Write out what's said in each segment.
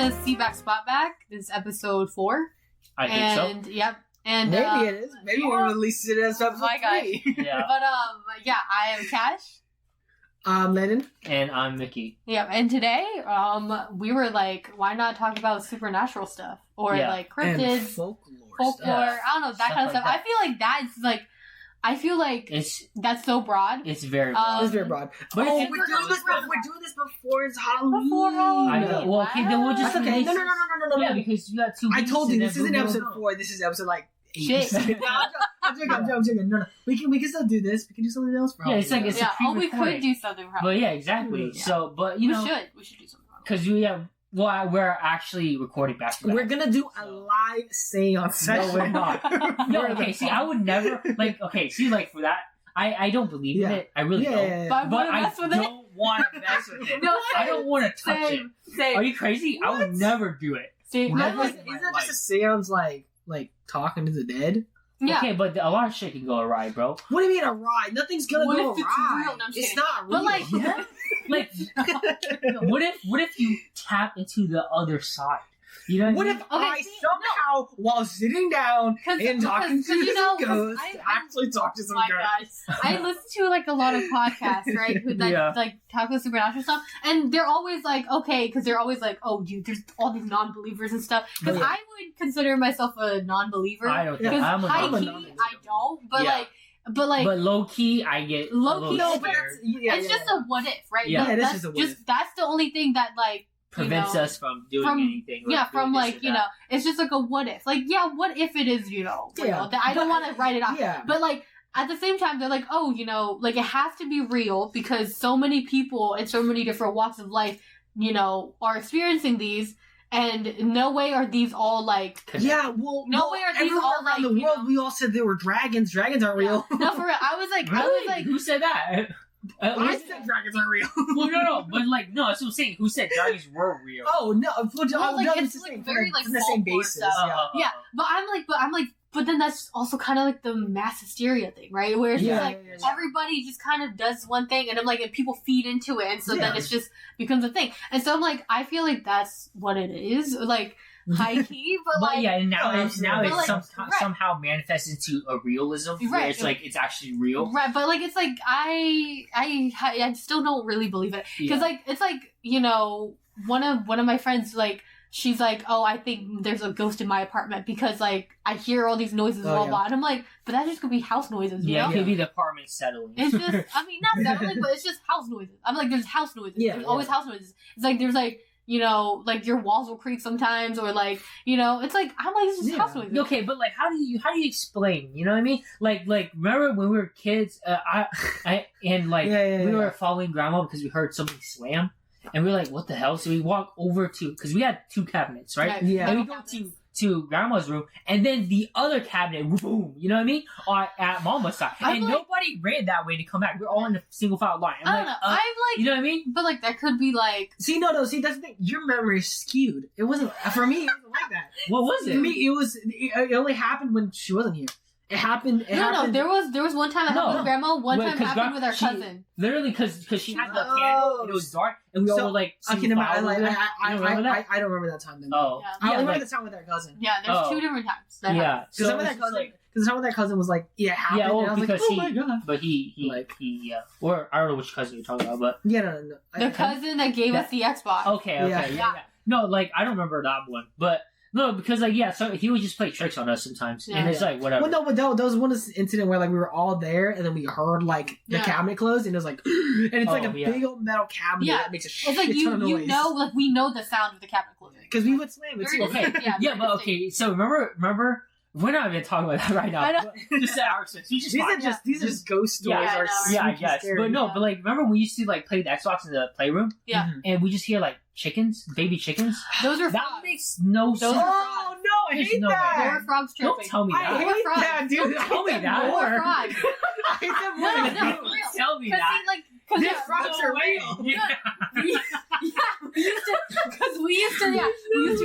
to See Back Spot Back. This is episode 4. I think so. Yep. And maybe it is. Maybe we'll release it as episode 3. Yeah. But I am Cash. I'm Lennon. And I'm Mickey. Yeah, and today, we were like, why not talk about supernatural stuff? Or like cryptids, and folklore stuff. I don't know, that kind of stuff. Like that. I feel like that's so broad. It's very broad. It's very broad. But we're doing this before it's Halloween. Before Halloween. I know. Well, okay, then we'll just... That's okay. No. Yeah, because you got 2 weeks. I told you, this isn't episode 4. This is episode, 8. Shit. I'm joking. No. We can still do this. We can do something else for Halloween. Yeah, it's like... we could do something for Halloween. But yeah, exactly. Yeah. So, but, you know... We should do something for Halloween. Because we're actually recording back to back. We're gonna do a live seance session. No, we're not. No, okay, see, I would never... for that... I don't believe in it. I really don't. Yeah. But I don't want to mess with it. No, I don't want to touch it. Same. Are you crazy? What? I would never do it. Same. Isn't just a seance like talking to the dead? Yeah. Okay, but a lot of shit can go awry, bro. What do you mean awry? Nothing's gonna What go if it's awry. real? No, I'm It's kidding. not real. But what if you tap into the other side? You know what if I somehow, while sitting down and talking to some ghosts, actually talk to some ghosts? I listen to a lot of podcasts, right? Who talk about supernatural stuff, and they're always like, okay, because they're always like, oh, dude, there's all these non-believers and stuff. Because I would consider myself a non-believer. I don't think I'm a non-believer. I don't, but low key, I get low key. No, but it's just a what if, right? Yeah, it is just a what if. That's the only thing that prevents us from doing anything. It's just like a what if. What if it is, real? I don't want to write it off. Yeah. But at the same time, they're like, oh, it has to be real because so many people in so many different walks of life, are experiencing these. And no way are these all no way are these all around the world. We all said they were dragons. Dragons aren't real. No, for real. I was like, who said that? I said dragons aren't real. Well, no, but no, that's what I'm saying. Who said dragons were real? Oh no, it's very from the same basis. But then that's also kind of like the mass hysteria thing, right? Where it's everybody just kind of does one thing, and and people feed into it, and so then it's just becomes a thing. And so I'm like, I feel like that's what it is, high key, but now it's somehow manifests into a realism where it's it's actually real, right? But it's I still don't really believe it because it's one of my friends she's like, oh, I think there's a ghost in my apartment because I hear all these noises and blah. And I'm like, but that just could be house noises, you know? It could be the apartment settling. It's just, not settling, but it's just house noises. I'm like, there's house noises. There's always house noises. It's there's your walls will creak sometimes, or I'm like, it's just house noises. Okay, but how do you explain? You know what I mean? Remember when we were kids? We were following grandma because we heard something slam, and we were like, "What the hell?" So we walk over because we had 2 cabinets, right? Yeah. And we go to grandma's room, and then the other cabinet, boom, you know what I mean? At mama's side. And nobody ran that way to come back. We're all in a single file line. I don't know. You know what I mean? But that could be See, that's the thing. Your memory is skewed. It wasn't, for me, it wasn't like that. What was it? For me, it only happened when she wasn't here. It happened. No. There was one time it happened with grandma. One time it happened with our cousin. Literally, because she had the candle and it was dark, and we all were I don't remember that time. Then. Oh, I remember the time with our cousin. Yeah, there's 2 different times. Because some of that cousin was like, it happened. Yeah, and I was like, oh my god. But he or I don't know which cousin you're talking about, but no. The cousin that gave us the Xbox. Okay, yeah. No, I don't remember that one, but. No, because so he would just play tricks on us sometimes, and it's whatever. Well, no, but that was one incident where we were all there, and then we heard the cabinet close, and it was and it's a big old metal cabinet that makes a shit ton of noise. We know the sound of the cabinet closing because we would slam it too. Okay, but okay. So remember. We're not even talking about that right now. I know. Just at our sense. These are just ghost stories. I guess. Scary. But no, but remember we used to play the Xbox in the playroom? Yeah. And we just hear chickens, baby chickens. Those are that frogs. Makes no sense. Oh no, I hate that. There were frogs chirping. Don't tell me that. I hate that, dude. Don't tell me that. There were frogs. I hate that more. No, tell me that. These frogs are real. Because we used to be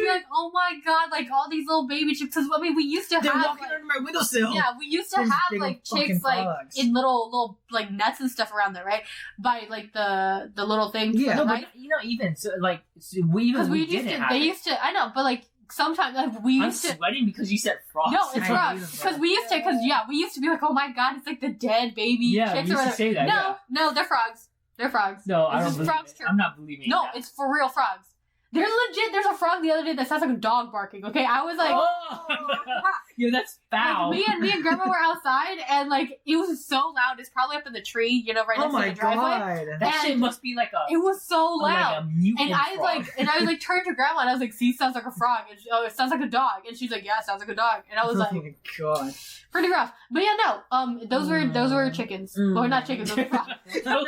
like, oh my my god, like all these little baby chicks. Because I mean, we used to They're have walking under my windowsill. Yeah, we used to Those have big like fucking chicks like bugs. in little like nets and stuff around there, right? By like the little things. Yeah. No, right? but even so, like we used to. They used to. I know, but like sometimes like we I'm used to. sweating because you said frogs. No, it's frogs. Because we used to. Because we used to be like, oh my god, it's like the dead baby Yeah, chicks we or used to whatever. say that. No, they're frogs. They're frogs. No, I This don't is believe frogs it. too. I'm not believing No, that. it's for real frogs. There's a frog the other day that sounds like a dog barking. Okay, I was like, yeah, that's foul. like, me and grandma were outside, and like it was so loud. It's probably up in the tree, right next to the driveway. god. That shit must be like a. It was so loud. Like a mutant And I frog. was turned to grandma and I was like, see, sounds like a frog. And it sounds like a dog. And she's like, yeah, it sounds like a dog. And I was like, oh my god. pretty rough. But yeah, no, those were chickens. Or not chickens, those were frogs. Those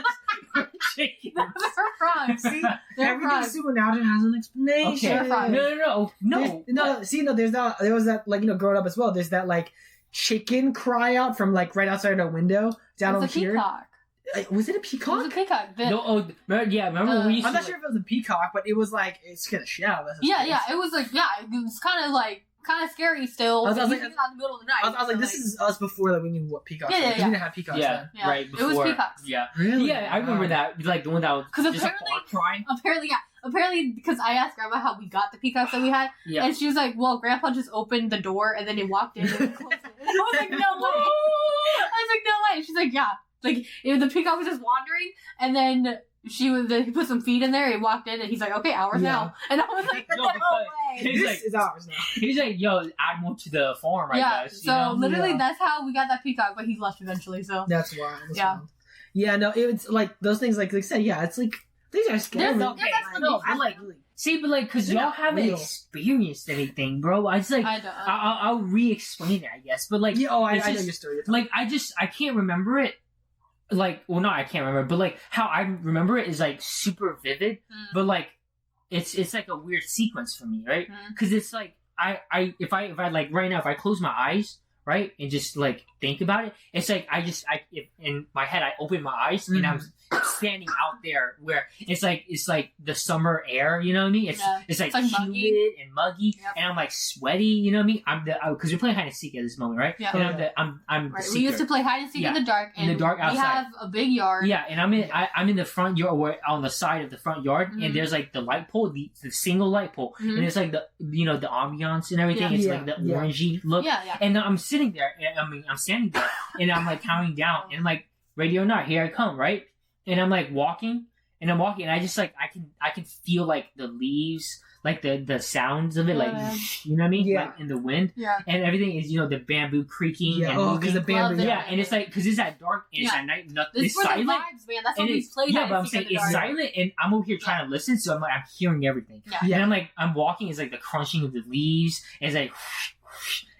were chickens. Those were frogs. See, They're everything frogs. supernatural has an explanation. Okay. They're frogs. No. See, there's that. There was that, like, growing up as well. There's that, like, chicken cry out from, like, right outside our window down over here. Peacock. Was it a It peacock? was a peacock. Remember when we used I'm to. not sure if it was a peacock, but it was like it scared the shit out of us. Yeah, it was like, it was kind of scary still. I was like, in the middle of the night. I was like, this is us before that we knew what peacocks were. Yeah. We didn't have peacocks then. Yeah, right it before. was peacocks. Yeah. Really? Yeah, I remember that. Like the one that was 'Cause just apparently- a crying. Apparently, because I asked Grandma how we got the peacocks that we had, Yeah. and she was like, "Well, Grandpa just opened the door and then he walked in and closed it." I was like, "No way!" I was like, "No way!" She's like, "Yeah." Like the peacock was just wandering, and then he put some feed in there. He walked in and he's like, "Okay, ours now." And I was like, No, "No because- way!" He's This like- is ours now. He's like, yo, add more to the farm, I Yeah. guess. So literally, Yeah. that's how we got that peacock. But he left eventually. So That's wild. That's Yeah. wild. Yeah, no, it's like those things, like I said, yeah, it's like these are scary. There's- Okay, no, but like, see, but like, cause They're y'all not haven't real. experienced anything, bro. I just like, I don't. I'll re-explain it, I guess. But like, Yeah, I it's know just- your story. like, I can't remember it. Like, well, no, I can't remember, but like, how I remember it is like super vivid, but like, it's like a weird sequence for me, right? Mm. Because it's like, if I like right now, if I close my eyes, right, and just like think about it, it's like if in my head I open my eyes and I'm standing out there where it's like the summer air, you know what I mean? It's like humid muggy. and muggy, Yep. and I'm like sweaty, you know what I mean? I'm because we're playing hide and seek at this moment, right? Yeah. And I'm the Right. seeker. We used to play hide and seek Yeah. in the dark, and In the dark we outside. have a big yard. Yeah, and I'm in the front yard, or on the side of the front yard, and there's like the light pole, the single light pole, and it's like the the ambiance and everything. Yeah. It's Yeah, like the yeah. orangey look. Yeah. And I'm sitting there, I'm standing there, and I'm like counting down, and like radio or not, here I come, right? And I'm like walking, and I just like I can feel like the leaves, like the sounds of it, like you know what I mean, Yeah. like in the wind, Yeah. and everything is the bamboo creaking Yeah, and oh, moving. because the bamboo. Love it. Yeah, and it's like because it's at dark, and it's Yeah. at night, nothing. This It's is where silent. the vibes, man. That's how And we it's, played yeah, hide but I'm and seek saying in the it's dark. silent, and I'm over here trying to listen, so I'm hearing everything. Yeah. And I'm walking, it's like the crunching of the leaves, and it's like,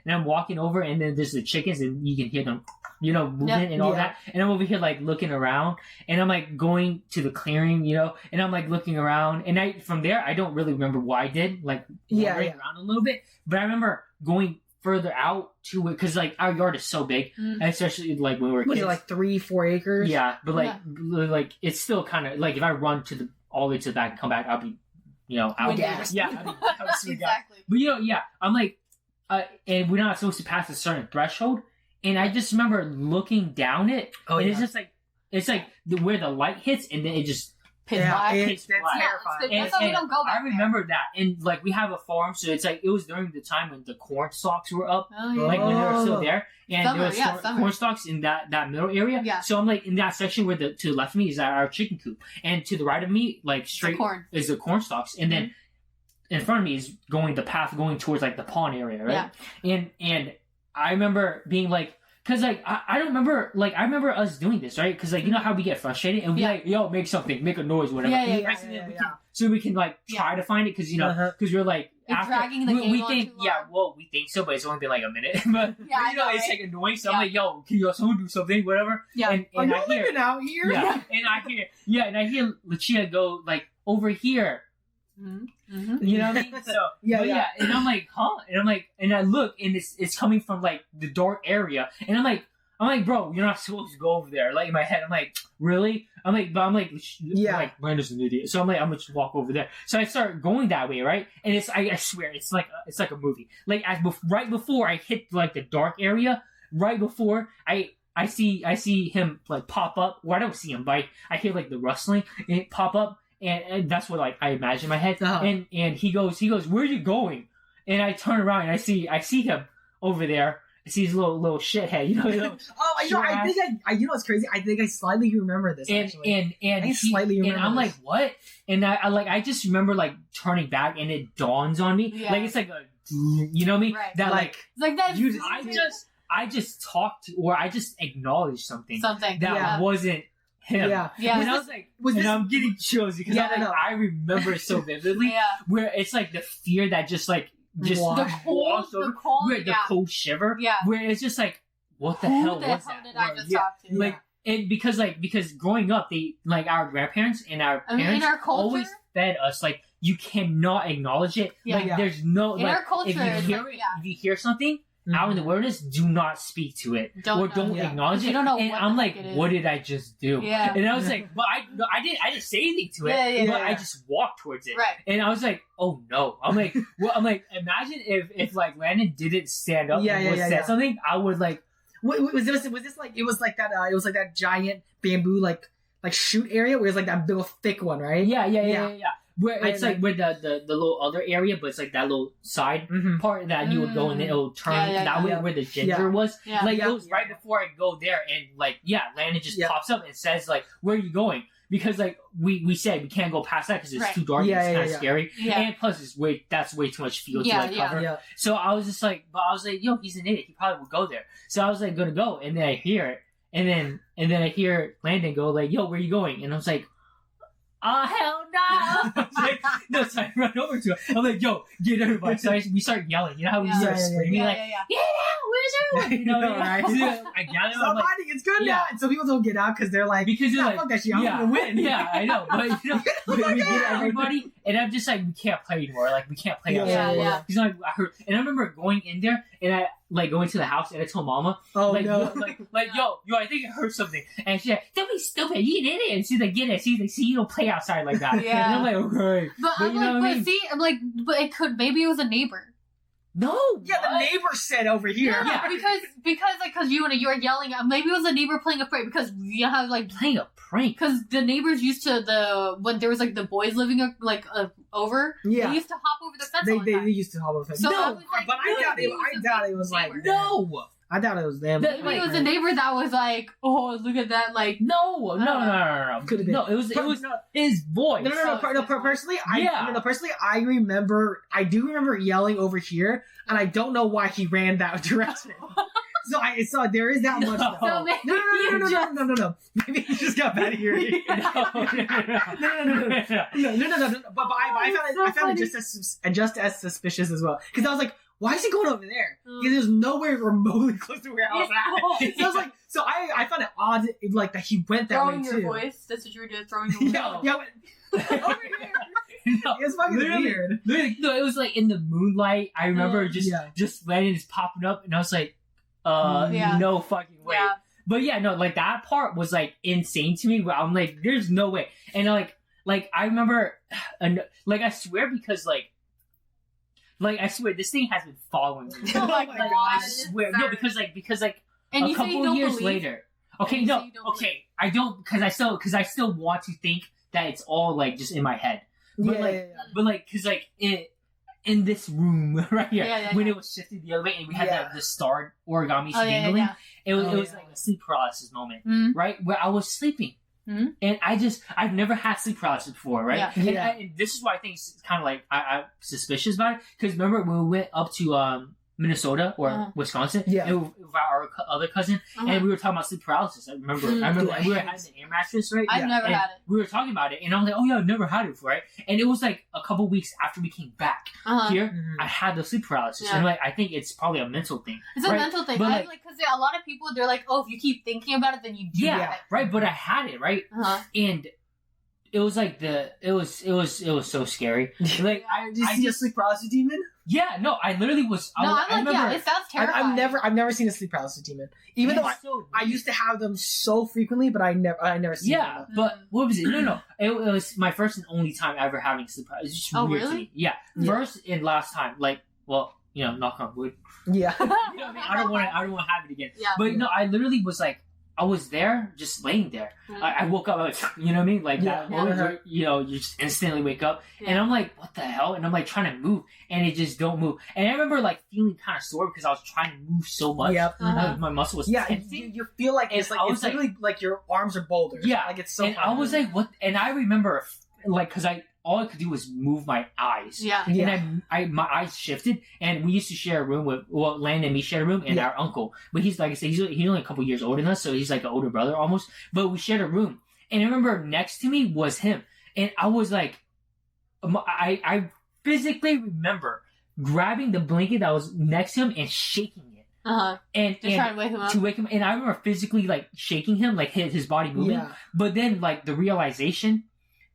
and I'm walking over, and then there's the chickens, and you can hear them, moving and all Yeah. that. And I'm over here like looking around, and I'm like going to the clearing, and I'm like looking around, and from there I don't really remember what I did, like wandering around a little bit, but I remember going further out to it because like our yard is so big, especially like when we were Was kids. it like 3-4 acres? Yeah, but like it's still kind of like if I run all the way to the back and come back, I'll be, out. Winded. Yeah, I would see that. Exactly. But I'm like, and we're not supposed to pass a certain threshold, and I just remember looking down it, and it's just like where the light hits, and then it just Pitch Yeah, black. it's black. terrifying. That's why we don't go back I remember that, and like we have a farm, so it's like it was during the time when the corn stalks were up, there. Oh, yeah. like when they were still there, and Summer, there was yeah, summer. corn stalks in that middle area. Yeah. So I'm like in that section where to the left of me is our chicken coop, and to the right of me, like straight corn. is the corn stalks, and then in front of me is the path going towards like the pond area, right? Yeah. And I remember being like. Cause like I don't remember I remember us doing this, right? Cause like you know how we get frustrated and we like make something, make a noise, whatever. So we can like try to find it because because we're like It's dragging the game we on think too long. we think so, but it's only been like a minute. but I know, it's right? like annoying. So I'm like, can someone do something, whatever. Yeah. And I'm I not hear living out here. and I hear Lucia go like over here. Mm-hmm. You know what I mean? So Yeah. and I'm like, huh? And I'm like, and I look, and it's coming from like the dark area, and I'm like, I'm like, bro, you're not supposed to go over there. Like in my head, I'm like, really? I'm like, like Brandon's an idiot. So I'm gonna just walk over there. So I start going that way, right? And I swear, it's like a movie. Like right before I hit like the dark area, right before I see him like pop up. Well, I don't see him, but I hear like the rustling and it pop up, and that's what like I imagine in my head. And he goes, where are you going? And I turn around and I see him over there. I see his little shithead, you know. I think I you know what's crazy? I think I slightly remember this actually. And I slightly remember. And I'm like, what? And I just remember like turning back, and it dawns on me, like it's like a, you know what I mean? Right. That like that. I just talked or I just acknowledged something that wasn't him. Yeah. And I was like, I'm getting chills because I remember it so vividly. Where it's like the fear that just like. Just the cold shiver, where it's just like, what the hell was that? Did I just talk to? Like, and because growing up, they like our grandparents and our parents in our culture, always fed us like you cannot acknowledge it. There's no in our culture. If you hear something out in the wilderness, do not speak to it don't acknowledge it. Don't know. And I'm like, what did I just do? Yeah. And I was like, well, I didn't say anything to it. But I just walked towards it. Right. And I was like, oh no. I'm like, imagine if like Landon didn't stand up and said something, I would like. Was this like it was like that giant bamboo like shoot area where it's like that big thick one, right? Yeah. Where it's like with the little other area, but it's like that little side part that you would go and it'll turn that way where the ginger was. Like it was right before I go there, and like Landon just pops up and says like, "Where are you going?" Because like we said we can't go past that because it's too dark and it's kind of scary, and plus that's way too much field to like cover. So I was just like, yo, he's an idiot. He probably would go there. So I was like gonna go, and then I hear it, and then I hear Landon go like, "Yo, where are you going?" And I was like, oh hell no! So I run over to him. I'm like, yo, get everybody. So we start yelling. You know how we start screaming like, where's everyone? You know, right? I gather. Stop hiding. It's good now. And so people don't get out because they're like, fuck that shit. I'm gonna win. Yeah, I know. But you know, we get everybody, and I'm just like, we can't play anymore. Like we can't play outside. He's like, I heard, and I remember going in there, and I like going to the house, and I told Mama, yo, I think I heard something, and she's like, don't be stupid, you did it, and she's like, get it, she's like, see, you don't play outside like that. And I'm like, okay, but you know what I mean? See, I'm like, but it could, maybe it was a neighbor. No. Yeah, the neighbor said over here. Yeah, because you were yelling. Maybe it was a neighbor playing a prank because you know how like playing a prank. Because the neighbors used to when there was like the boys living over. Yeah. They used to hop over the fence. They used to hop over the fence. So no, but I doubt it was like no. I thought it was them. Maybe it was a neighbor that was like, "Oh, look at that!" Like, no. Could have been. No, it was his voice. No. Personally, I remember. I do remember yelling over here, and I don't know why he ran that direction. So there is that much. No. Maybe he just got bad hearing. No. But I found it just as suspicious as well because I was like, why is he going over there? Because there's nowhere remotely close to where I was at. So I was like, I found it odd, like that he went that way too. Throwing your voice. That's what you were doing. Throwing your voice. Over here. No, it was fucking weird. No, it was like in the moonlight. I remember just Landon is popping up, and I was like, no fucking way. Yeah. But yeah, no, like that part was like insane to me. Where I'm like, there's no way. And like I remember, like I swear because like I swear this thing has been following me. Oh my god! I swear, no, because and a couple years later. Okay, no, okay, I don't because I still want to think that it's all like just in my head. But because in this room right here, when it was shifted the other way and we had the star origami dangling, it was like a sleep paralysis moment, right? Where I was sleeping. Mm-hmm. And I've never had sleep paralysis before, right? Yeah. And this is why I think it's kind of like I'm suspicious about it. Because remember when we went up to Minnesota or Wisconsin, and with our other cousin, and we were talking about sleep paralysis. I remember we were having an air mattress, right? I've never had it. We were talking about it, and I was like, oh yeah, I've never had it before, right? And it was like a couple weeks after we came back here, I had the sleep paralysis, and like I think it's probably a mental thing. It's a mental thing, but like because a lot of people they're like, oh, if you keep thinking about it, then you do. Yeah, right. But I had it, right, and it was like it was so scary. Like did you see a sleep paralysis demon? Yeah, no, I literally was. No, I remember, yeah, it sounds terrifying. I've never seen a sleep paralysis demon. Even though I used to have them so frequently, but I never seen them. Yeah, but what was it? No, it was my first and only time ever having sleep paralysis. It's just weird to me. Yeah, first and last time. Like, well, knock on wood. Yeah. You know what I mean? I don't want to have it again. Yeah. But no, I literally was like, I was there, just laying there. I woke up, like, you know what I mean? Like that moment where, you just instantly wake up. Yeah. And I'm like, what the hell? And I'm like trying to move, and it just don't move. And I remember like feeling kind of sore because I was trying to move so much. Yep. My muscle was tensing. You feel like it's literally like your arms are boulders. Yeah. Like it's so And I was like, what? And I remember, like, because all I could do was move my eyes. Yeah. And my eyes shifted, and we used to share a room with, Landon and me shared a room, and our uncle. But he's, like I said, he's only a couple years older than us, so he's like an older brother almost. But we shared a room. And I remember next to me was him. And I was like, I physically remember grabbing the blanket that was next to him and shaking it. And try to wake him up. To wake him, and I remember physically like shaking him, like his body moving. Yeah. But then like the realization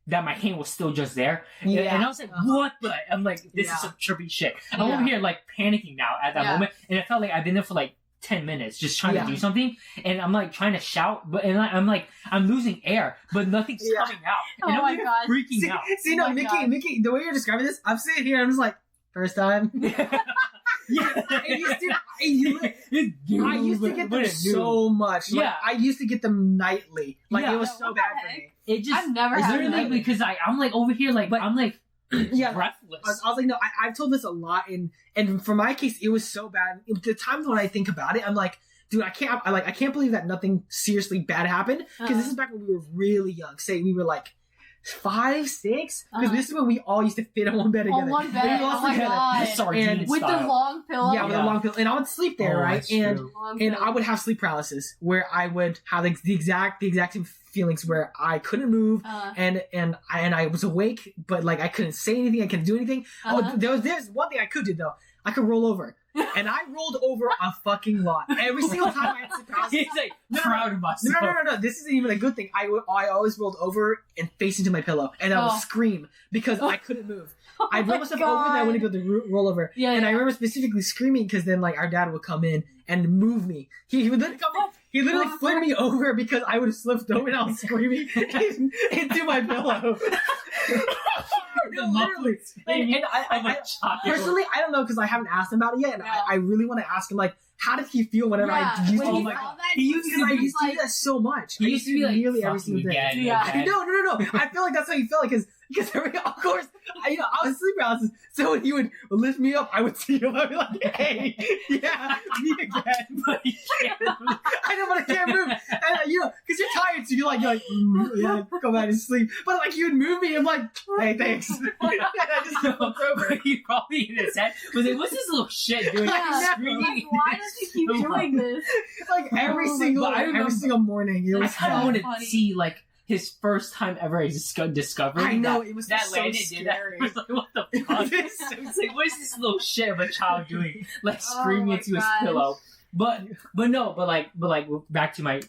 that my hand was still just there. Yeah. And I was like, what the? I'm like, this is some trippy shit. I'm over here like panicking now at that moment. And it felt like I've been there for like 10 minutes just trying to do something. And I'm like trying to shout, but I'm like, I'm losing air, but nothing's coming out. And I'm like freaking out. See, no, Mickey, the way you're describing this, I'm sitting here and I'm just like, first time. I used to get them so much. Like, I used to get them nightly. Like it was so bad for me. It just I've never had it because I'm like over here like I'm like breathless. I was like, no, I've told this a lot, and for my case, it was so bad. The times when I think about it, I'm like, dude, I can't believe that nothing seriously bad happened because this is back when we were really young. Say we were like 5, 6, because this is when we all used to fit on one bed together. On one bed, oh my god! And with the long pillow. Yeah, with a long pillow, and I would sleep there, right? And I would have sleep paralysis, where I would have the exact same feelings where I couldn't move, and I was awake, but like I couldn't say anything, I couldn't do anything. There's one thing I could do though. I could roll over. And I rolled over a fucking lot. Every single time I had sleep paralysis. He's like, proud of myself. No. This isn't even a good thing. I always rolled over and face into my pillow. And I would scream because I couldn't move. I'd roll myself over and I wouldn't be able to roll over. I remember specifically screaming because then like our dad would come in and move me. He would then come in. He literally flipped me over because I would have slipped over and I was screaming into my pillow. Literally. And I personally, I don't know because I haven't asked him about it yet, and I really want to ask him like, how did he feel whenever I used to? Oh my god, he used to do that so much. He used to be like nearly every single day. No. I feel like that's how he felt because of course, I was sleep paralysis. So when he would lift me up, I would see him. I'd be like, "Hey, yeah, me again." But I know, but I can't move. And because you're tired, so you're like, yeah, go back and sleep. But like, you would move me. I'm like, "Hey, thanks." And I just flipped over. He probably in his head was like, "What's this little shit doing?" Like, why does he keep doing this? Like every single morning, it was. I kind of want to see like his first time ever discovering. I know, it was that so Landon scary. did that. It was like, what the fuck? It's like, what is this little shit of a child doing? Like screaming into his pillow. But back to my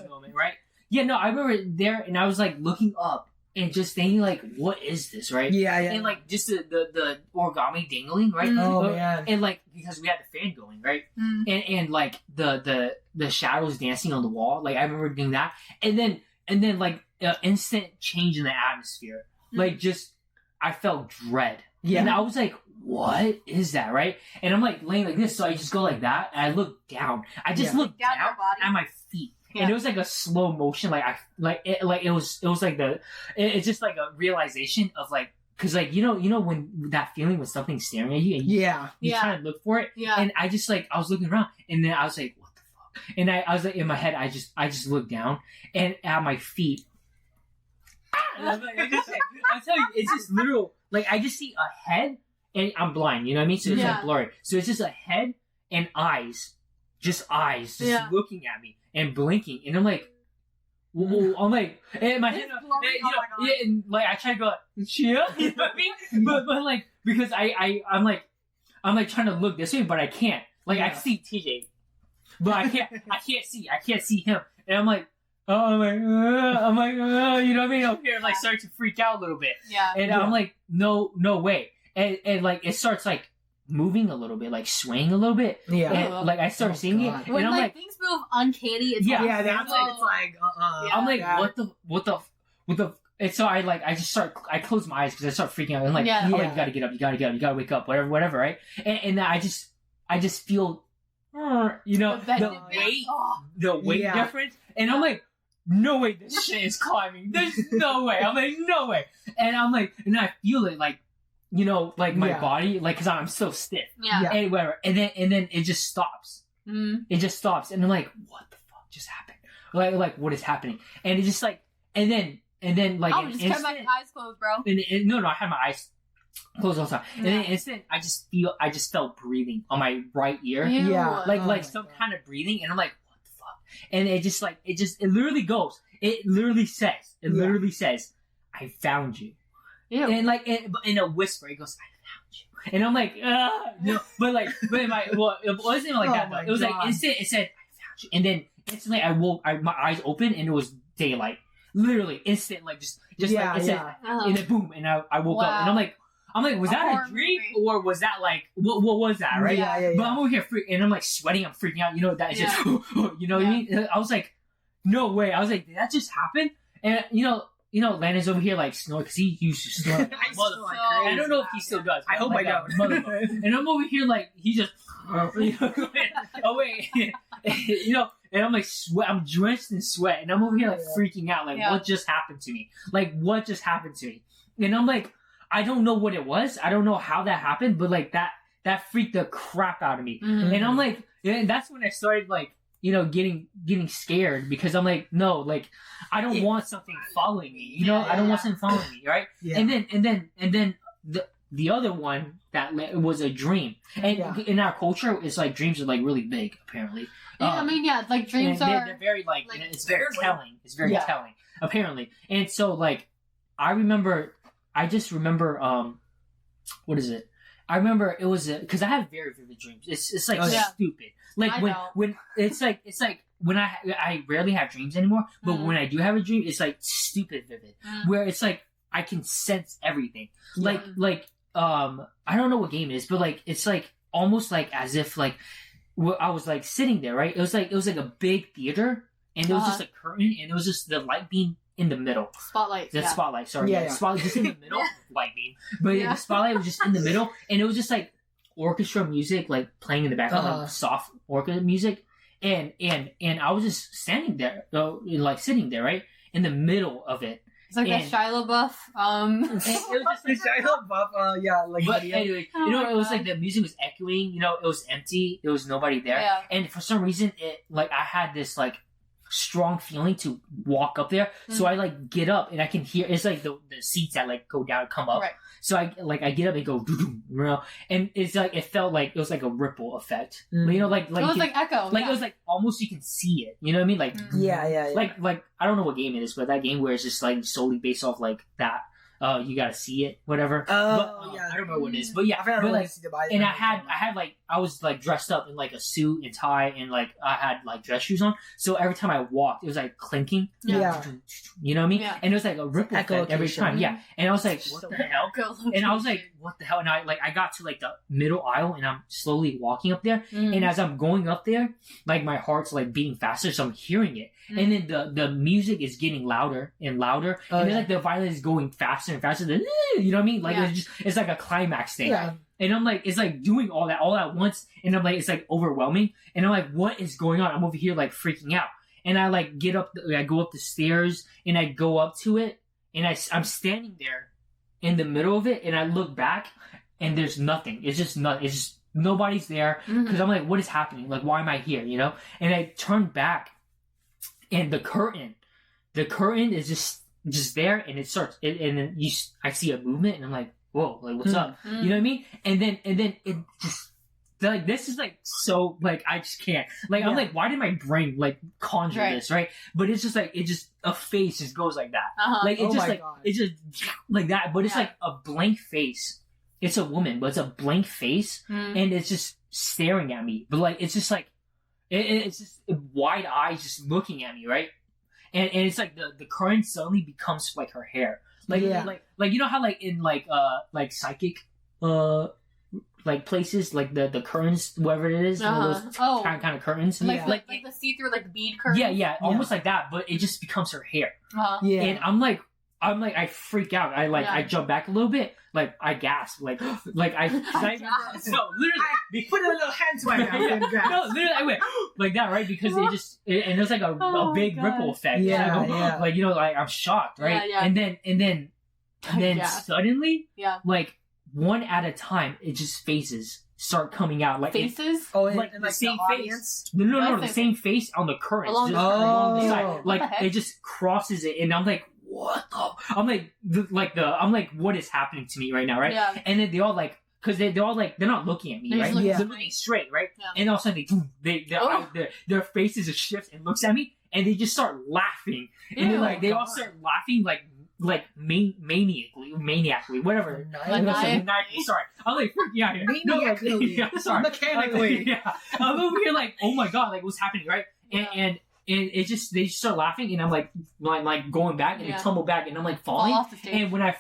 moment, right? Yeah, no, I remember there, and I was like looking up and just thinking like, what is this, right? Yeah. And like just the origami dangling, right? Oh man. And like because we had the fan going, right? And like the shadows dancing on the wall, like I remember doing that, and then like instant change in the atmosphere, like just I felt dread, and I was like, what is that, right? And I'm like laying like this, so I just go like that, and I look down. I just look down at my feet. Yeah. And it was like a slow motion, it was like it's just like a realization of like, cause like, you know when that feeling when something's staring at you and you try to look for it. Yeah. And I just like, I was looking around and then I was like, what the fuck? And I was like, in my head, I just looked down and at my feet. I'm telling you, it's just literal, like I just see a head and I'm blind, you know what I mean? So it's like blurry. So it's just a head and eyes just looking at me and blinking, and I'm like, I'm like, and my head, and like I try to go like, chill, you know what I mean? But like because I'm like trying to look this way, but I can't. Like I see TJ, but I can't see him, and I'm like, I'm like, you know what I mean? I'm here, like, starting to freak out a little bit. Yeah. And I'm like, no way. And like, it starts, like, moving a little bit, like, swaying a little bit. Yeah. And, like, I start seeing it. When, and I'm like, things move uncanny, it's yeah, that's like, it's like, I'm like, what the, and so I close my eyes because I start freaking out. And like, oh, you gotta get up, you gotta wake up, whatever, right? And I just feel, you know, the weight difference. And I'm like, no way this shit is climbing. There's no way. I'm like, no way. And I'm like, and I feel it like, you know, like my body, like, cause I'm so stiff. Yeah. And whatever. And then it just stops. It just stops. And I'm like, what the fuck just happened? Like what is happening? And it's just like, and then like, I just kept my eyes closed, bro. No, I had my eyes closed all the time. And then instant, I just felt breathing on my right ear. Ew. Like some kind of breathing. And I'm like, what the fuck? And it literally goes. It literally says, I found you. Ew. And like, in a whisper, it goes, I found you. And I'm like, no, but it wasn't even like that. Though. It was like instant. It said, I found you. And then instantly, my eyes opened, and it was daylight. Literally instant, like just like it said, and then boom, and I woke up, and I'm like, was that a dream or was that like what was that, right? Yeah. But I'm over here and I'm like sweating, I'm freaking out, you know that is just you know what I mean? I was like, no way. I was like, did that just happen? And you know, Landon's over here like snoring because he used to snore. I don't know if he still does. I hope I don't. And I'm over here like he just oh wait, you know. And I'm like I'm drenched in sweat, and I'm over here like freaking out, like what just happened to me? Like what just happened to me? And I'm like, I don't know what it was. I don't know how that happened, but like that freaked the crap out of me. Mm-hmm. And I'm like, and that's when I started like, you know, getting scared because I'm like, no, like I don't want something following me. You know, I don't want something following me, right? Yeah. And then the other one that was a dream, and in our culture, it's like dreams are like really big, apparently. I mean, like dreams are. They're very like it's very telling. It's very telling, apparently. And so like, I just remember, what is it? I remember it was because I have very vivid dreams. It's like stupid. Like when it's like when I rarely have dreams anymore, but when I do have a dream, it's like stupid vivid, where it's like I can sense everything. Like I don't know what game it is, but like it's like almost like as if like I was like sitting there, right? It was like a big theater, and there was just a curtain, and it was just the light beam in the middle. Spotlight. Spotlight, sorry. Spotlight just in the middle. Light beam. But the spotlight was just in the middle, and it was just like orchestra music like playing in the background, like soft orchestra music. And I was just standing there, like sitting there, right? In the middle of it. It's like that Shia LaBeouf. It was just the Shia LaBeouf, like. But anyway, you know, it was like the music was echoing. You know, it was empty. There was nobody there. Yeah. And for some reason, I had this like strong feeling to walk up there. So I like get up and I can hear. It's like the seats that like go down, come up. Right. So I get up and go, you know, and it's like it felt like it was like a ripple effect. You know, like it was like echo. Like it was like almost you can see it. You know what I mean? Like Like I don't know what game it is, but that game where it's just like solely based off like that. You gotta see it, whatever. I don't know what it is, but yeah. But like, and I had like I was like dressed up in like a suit and tie, and like I had like dress shoes on. So every time I walked, it was like clinking. Yeah. You know what I mean? Yeah. And it was like a ripple effect every time. Yeah. And I was like, what the hell? And I was like, what the hell? And I got to like the middle aisle, and I'm slowly walking up there. And as I'm going up there, like my heart's like beating faster, so I'm hearing it. And then the music is getting louder and louder, and then like the violin is going faster and faster. Than, you know what I mean? Like it's like a climax thing. Yeah. And I'm like, it's like doing all at once, and I'm like, it's like overwhelming. And I'm like, what is going on? I'm over here like freaking out. And I like I go up the stairs, and I go up to it, and I'm standing there in the middle of it, and I look back, and there's nothing. It's just nothing. It's just nobody's there because I'm like, what is happening? Like, why am I here? You know? And I turn back. And the curtain is just there, and it starts, and then I see a movement, and I'm like, whoa, like what's up? You know what I mean? And then it just like this is like so like I just can't like I'm like, why did my brain like conjure this, right? But it's just like a face just goes like that, like it just like God. It's just like that, but it's like a blank face. It's a woman, but it's a blank face, and it's just staring at me. But like it's just like. It's just wide eyes just looking at me, right? and it's like the current suddenly becomes like her hair. Like you know how like in like psychic like places like the curtains, whatever it is, those kind of curtains, like the see-through like bead curtains. Yeah, almost like that, but it just becomes her hair. And I'm like I freak out. I jump back a little bit, like I gasp, like I no, literally put a little hand to my mouth. No, literally I went like that, right? Because and there's like a big ripple effect. Like you know, like I'm shocked, right? And then suddenly, like one at a time, it just faces start coming out, like faces. Like the same face. No, the same face on the currents, along the side. Like it just crosses it, and I'm like, what the? I'm like, what is happening to me right now, right? Yeah. And then they all like, because they're all like, they're not looking at me, right? They're looking straight, right? And all of a sudden their faces shift and looks at me, and they just start laughing, and they all start laughing like maniacally, whatever. Maniacally, sorry. I'm like, sorry. Mechanically. I'm over here like, oh my god, like what's happening, right? And they just start laughing, and I'm like going back, and they tumble back, and I'm like falling. Fall off the stage. And when I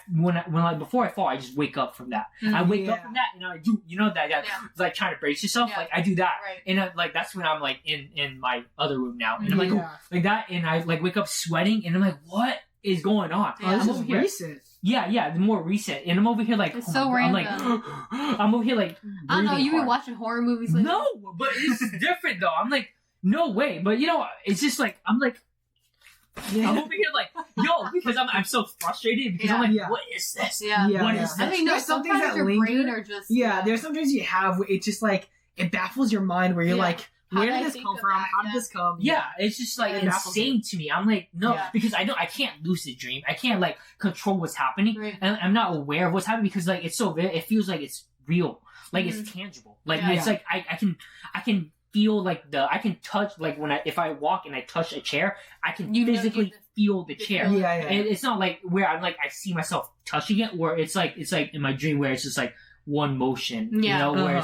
before I fall, I just wake up from that. I wake up from that, and I do, you know, that like trying to brace yourself, like I do that, and like that's when I'm like in my other room now, and I'm like that, and I like wake up sweating, and I'm like, what is going on? This is recent. The more recent, and I'm over here like, it's so random. I'm over here like, I don't know. You been watching horror movies? Like no, but it's different though. I'm like, no way. But you know, it's just like I'm like, I'm over here like, because I'm so frustrated because I'm like, what is this? What is this? I think there's some things that your brain are just there's some things you have where it's just like it baffles your mind where you're like, where did this come from? How did this come? Yeah, it's just like insane to me. I'm like, no, because I can't lucid dream. I can't like control what's happening, and I'm not aware of what's happening because like it's so it feels like it's real, like it's tangible. Like it's like I can feel like I can touch, like if I walk and I touch a chair, I can physically feel the chair. And it's not like where I'm like I see myself touching it, where it's like in my dream where it's just like one motion, you know, where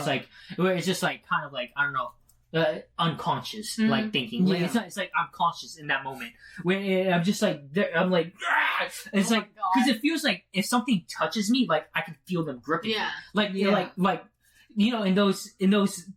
it's just like kind of like I don't know. Unconscious, like thinking. Like it's like I'm conscious in that moment when I'm just like I'm like it's like because it feels like if something touches me, like I can feel them gripping. Like you know, in those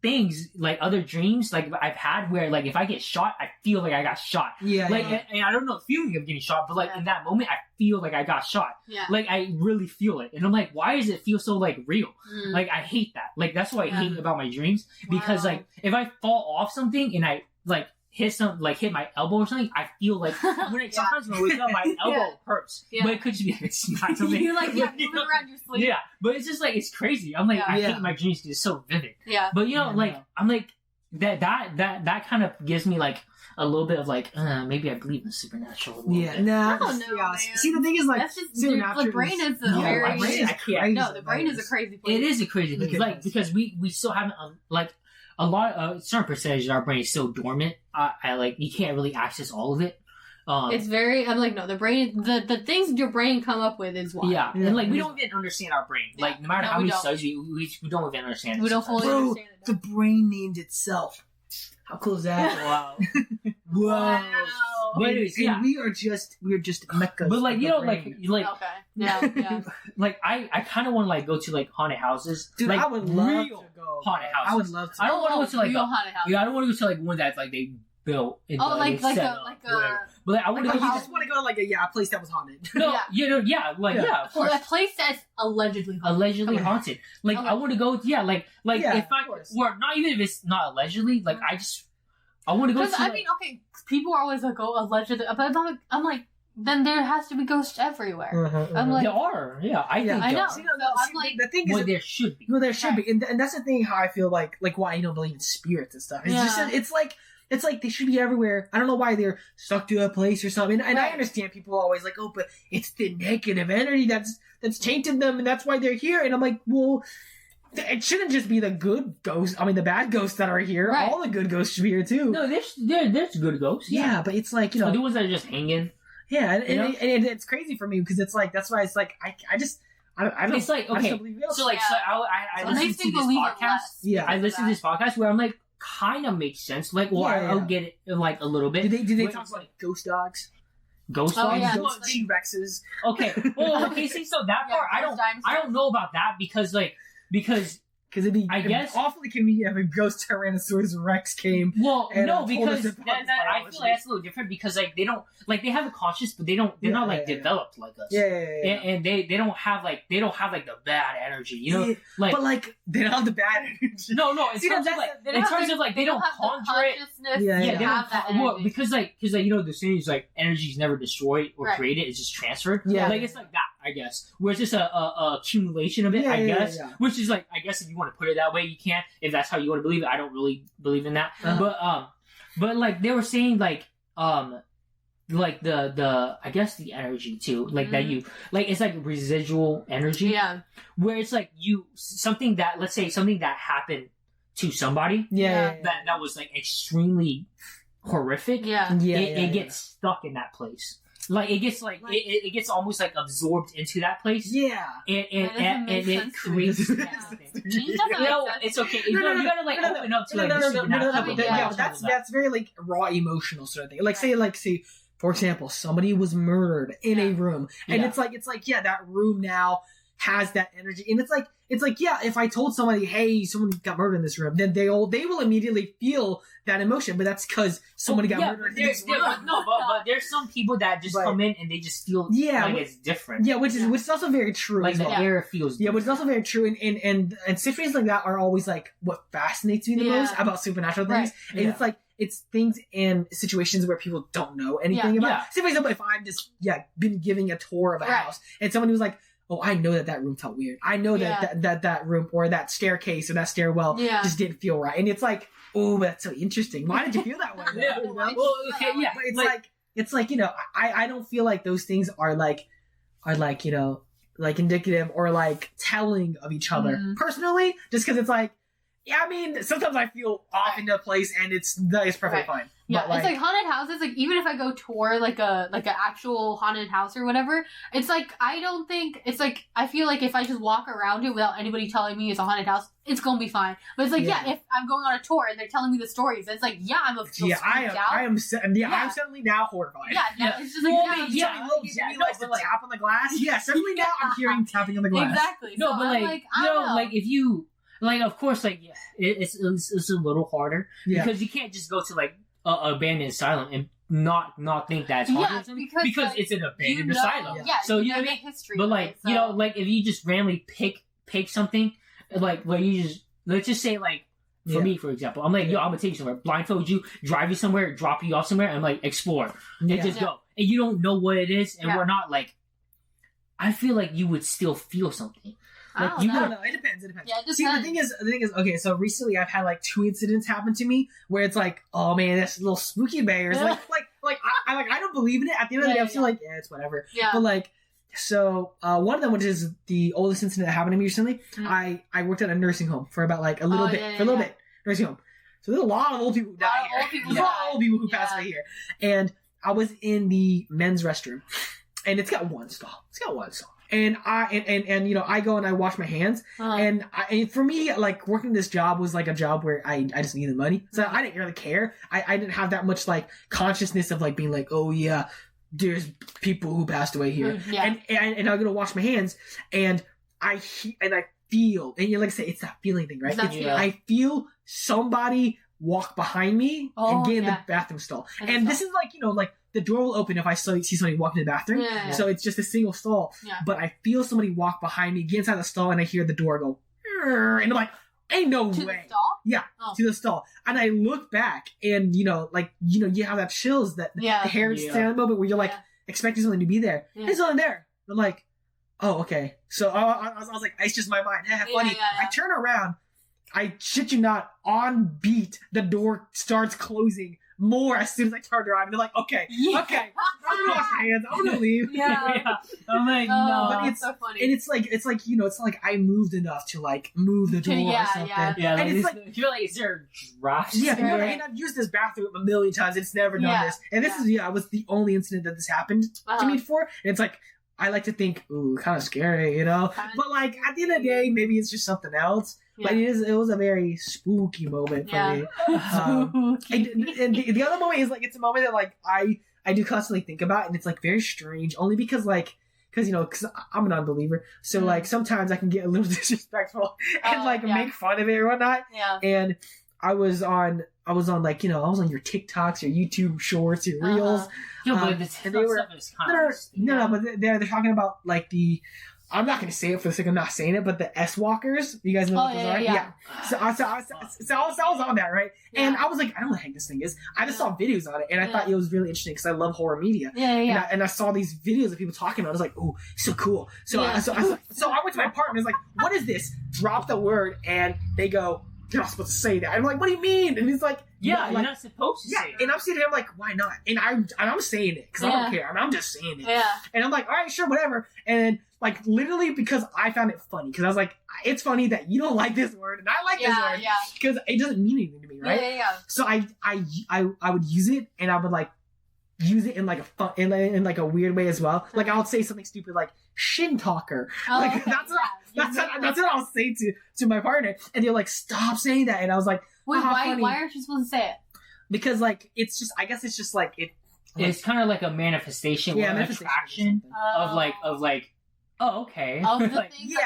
things, like other dreams, like I've had where like if I get shot, I feel like I got shot. And I don't know the feeling of getting shot, but like in that moment, I feel like I got shot. Like I really feel it, and I'm like, why does it feel so like real? Like I hate that. Like that's what I hate about my dreams because like if I fall off something and I like hit my elbow or something, I feel like sometimes when I wake up, my elbow hurts, but it could just be like smack something. You're like moving around your sleep. But it's just like it's crazy. I'm like I hate my dreams because it's so vivid. But you know, like I'm like that kind of gives me like a little bit of like maybe I believe in supernatural. I don't know, man. See, the thing is like that's just the brain is the brain is a crazy place. It is a crazy place, like because we still haven't like. A lot of certain percentage of our brain is still dormant. I like you can't really access all of it. It's very. I'm like no, the brain, the things your brain come up with is wild. And like we don't even understand our brain. Like no matter how many studies we don't even understand it. We don't fully understand it. The brain named itself. How cool is that? Wow. But we are just meccas. But like you know, like okay, like I kind of want to like go to like haunted houses. Dude, like, I would love to go. Haunted houses. I would love to. I don't want to go to like haunted house. I don't want to go to like one that's like they built. And, like a. But like, I want to. You just want to go to like a place that was haunted. No, of course. A place that's allegedly haunted. Like I want to go. If I or not even if it's not allegedly. Like I want to go. Because I mean, okay, people are always like, "Oh, allegedly," but I'm like, then there has to be ghosts everywhere. I'm like, there are. I think I know. So I'm like, the thing is, there should be. Well, there should be, and that's the thing. How I feel like why I don't believe in spirits and stuff. It's just it's like they should be everywhere. I don't know why they're stuck to a place or something. And I understand people are always like, oh, but it's the negative energy that's tainted them, and that's why they're here. And I'm like, well. It shouldn't just be the good ghosts. I mean, the bad ghosts that are here. Right. All the good ghosts should be here too. No, there's good ghosts. Yeah, but it's like the ones that are just hanging. Yeah, and it's crazy for me because it's like that's why it's like I don't. It's like okay, I listen to this podcast. Yeah, I listen to this podcast where I'm like, kind of makes sense. Like, I'll get it like a little bit. Did they talk about ghost dogs? ghost Oh, dogs. yeah. Ghost T-Rexes. Okay. Well, okay. See, so that Yeah, part I don't know about that because It'd be I guess awfully convenient if a ghost Tyrannosaurus Rex came. well, And, no, told because us about I his feel biology. like that's a little different because like they don't like they have a conscious, but they're not like developed like us. Yeah. And they don't have like the bad energy, you know. Yeah, Like but like they don't have the bad energy. no, in See, terms of like they don't conjure it. Yeah, Yeah, they they have don't that well, energy. because you know the saying is like energy is never destroyed or Right. created; it's just transferred. Yeah. like it's like that, I guess. Where it's just a accumulation of it, Yeah, I yeah, guess. yeah. Which is like, I guess if you want to put it that way, you can. If that's how you want to believe it, I don't really believe in that. But like they were saying, like the I guess the energy too, like that you like it's like residual energy. Yeah. Where it's like something that let's say something that happened to somebody. Yeah. That was like extremely horrific. Yeah. It gets stuck in that place. Like it gets it gets almost like absorbed into that place. Yeah. And it creates. Yeah. No, it's okay. You gotta like open up to like the supernatural. Yeah, that's very like raw emotional sort of thing. Like say for example, somebody was murdered in a room, and it's like that room now has that energy, and it's like yeah, if I told somebody, hey, someone got murdered in this room, then they will immediately feel that emotion, but that's because somebody got murdered in this room. But there's some people that just come in and they just feel like it's different. Yeah, which is also very true. Like as the well. air feels different. Yeah, which is also very true, and situations like that are always like what fascinates me the most about supernatural things. Right. And it's like it's things and situations where people don't know anything about. Yeah. Say for example, if I'm just been giving a tour of a house and somebody was like, oh, I know that room felt weird. I know that room or that staircase or that stairwell just didn't feel right. And it's like, oh, that's so interesting. Why did you feel that way? Yeah. You know? Well, okay, yeah. But it's like, you know, I don't feel like those things are like, you know, like indicative or like telling of each other personally, just because it's like, yeah, I mean, sometimes I feel off into a place and it's perfectly fine. Yeah, but it's like haunted houses. Like even if I go tour like an actual haunted house or whatever, it's like I don't think it's like I feel like if I just walk around it without anybody telling me it's a haunted house, it's gonna be fine. But it's like if I'm going on a tour and they're telling me the stories, it's like I'm a I'm suddenly now horrified. It's just like Jimmy likes to tap on the glass. Yeah, suddenly now I'm hearing tapping on the glass. Exactly. No, so but like I don't know. like if you like, of course, like it's a little harder because you can't just go to like an abandoned asylum and not think that's haunted because like, it's an abandoned asylum. Yeah, so you know what I mean. History, but like you know, like if you just randomly pick something, like where you just let's just say like. For me, for example, I'm like, yo, I'm gonna take you somewhere, blindfold you, drive you somewhere, drop you off somewhere, and like explore and just go. And you don't know what it is, and we're not like. I feel like you would still feel something. Like I don't know. It depends. Yeah, it depends. See, the thing is, okay. So recently, I've had like 2 incidents happen to me where it's like, oh man, that's little spooky bears. I don't believe in it. At the end of the day, I'm still like, yeah, it's whatever. Yeah. But like, so one of them, which is the oldest incident that happened to me recently, I worked at a nursing home for about like a little bit, nursing home. So there's a lot of old people who die here. There's a lot of old people who pass away here, and I was in the men's restroom, and it's got one stall. And I you know, I go and I wash my hands, and for me, like working this job was like a job where I just needed money, so I didn't really care. I didn't have that much like consciousness of like being like, oh yeah, there's people who passed away here, and I go to wash my hands, and I feel, and you like I say, it's that feeling thing, right? I feel somebody walk behind me and get in the bathroom stall, and this is like, you know, like. The door will open if I see somebody walk in the bathroom. So it's just a single stall. But I feel somebody walk behind me, get inside the stall, and I hear the door go, and I'm like, ain't no way. To the stall? Yeah, to the stall. And I look back, and, you know, like, you know, you have that chills, that the hair stand on the moment where you're like, expecting something to be there. There's nothing there. I'm like, oh, okay. So I was like, it's just my mind. Funny. I turn around. I shit you not, on beat, the door starts closing more as soon as I turned around. And they're like, okay, I'm gonna wash my hands. I'm gonna leave. I'm like, no. But it's so funny. And it's like, you know, it's like I moved enough to like move the door or something. Yeah, and it's like, you feel like, is there a draft? And I've used this bathroom a million times. It's never done this. And this is, was the only incident that this happened to me before. And it's like, I like to think, ooh, kind of scary, you know? But like, at the end of the day, maybe it's just something else. But it was a very spooky moment for me. And the other moment is like, it's a moment that like I do constantly think about, and it's like very strange. Only because because I'm an unbeliever, so like sometimes I can get a little disrespectful and make fun of it or whatnot. Yeah. And I was on your TikToks, your YouTube Shorts, your Reels. But the TikTok stuff is kind of... but they're talking about like the... I'm not going to say it for the sake of not saying it, but the S-Walkers. You guys know what those are? Yeah. So I was on that, right? Yeah. And I was like, I don't know what the heck this thing is. I just saw videos on it, and I thought it was really interesting because I love horror media. Yeah. And I saw these videos of people talking about it. I was like, oh, so cool. So I went to my partner and was like, what is this? Drop the word, and they go, you're not supposed to say that. I'm like, what do you mean? And he's like, yeah, you're not supposed to say it. And I'm sitting there, I'm like, why not? And I'm saying it because I don't care. I'm just saying it. Yeah. And I'm like, all right, sure, whatever. And like literally because I found it funny because I was like, it's funny that you don't like this word and I like this word because it doesn't mean anything to me, right? Yeah. So I would use it and I would like use it in like a fun in like a weird way as well. Like I would say something stupid like shin talker. Like that's what I'll say to my partner, and they're like, stop saying that. And I was like, wait, why aren't you supposed to say it? Because like it's just like it. It's kind of like a manifestation, or an attraction of like. Oh, okay. Of the like, thing,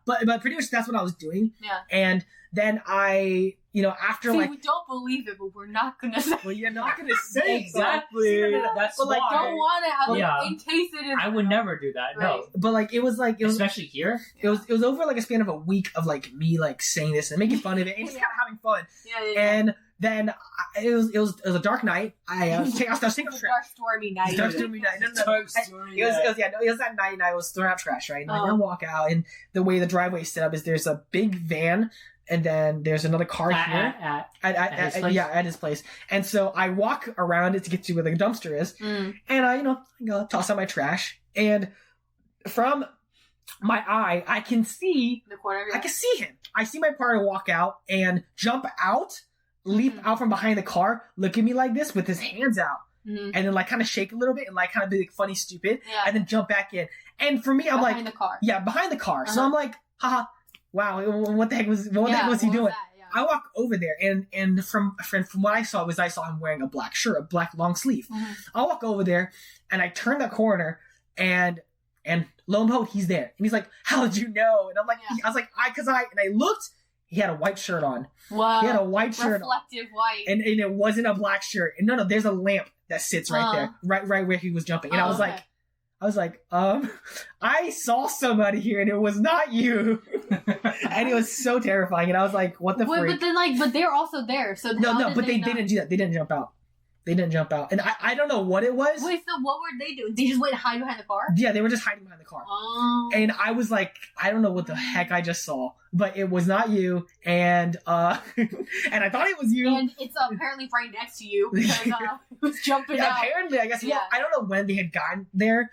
But pretty much that's what I was doing. Yeah. And then I, after we don't believe it, but we're not gonna say. Well, you're not gonna say exactly. That's but like, why. Don't want it. In case it is. I would never do that. Right. No. But like it was especially here. It was over like a span of a week of like me like saying this and making fun of it and just kind of having fun. Yeah. And then it was a dark night. I was taking a trash. Dark stormy night. Dark stormy night. No. It was that night, and I was throwing out trash, right? And I walk out, and the way the driveway is set up is there's a big van, and then there's another car here at his place. And so I walk around it to get to where the dumpster is, and I go toss out my trash, and from my eye, I can see the corner. I can see him. I see my partner walk out and jump out. Leap out from behind the car, look at me like this with his hands out, and then like kind of shake a little bit and like kind of be like funny, stupid, and then jump back in. And for me, I'm like, behind the car. Yeah, behind the car. So I'm like, haha, wow, what the heck was he doing? I walk over there, and from what I saw him wearing a black shirt, a black long sleeve. I walk over there, and I turn the corner, and lo and behold, he's there, and he's like, how did you know? And I'm like, I was like, and I looked. He had a white shirt on. Wow. He had a white shirt Reflective white. And it wasn't a black shirt. And no, there's a lamp that sits right there. Right where he was jumping. And I was like, I saw somebody here and it was not you. And it was so terrifying. And I was like, what the freak? But then but they're also there. So no, but they didn't do that. They didn't jump out. And I don't know what it was. Wait, so what were they doing? They just went to hide behind the car? Yeah, they were just hiding behind the car. Oh. And I was like, I don't know what the heck I just saw, but it was not you. And and I thought it was you. And it's apparently right next to you because it was jumping out. Apparently, I guess. Yeah. Well, I don't know when they had gotten there.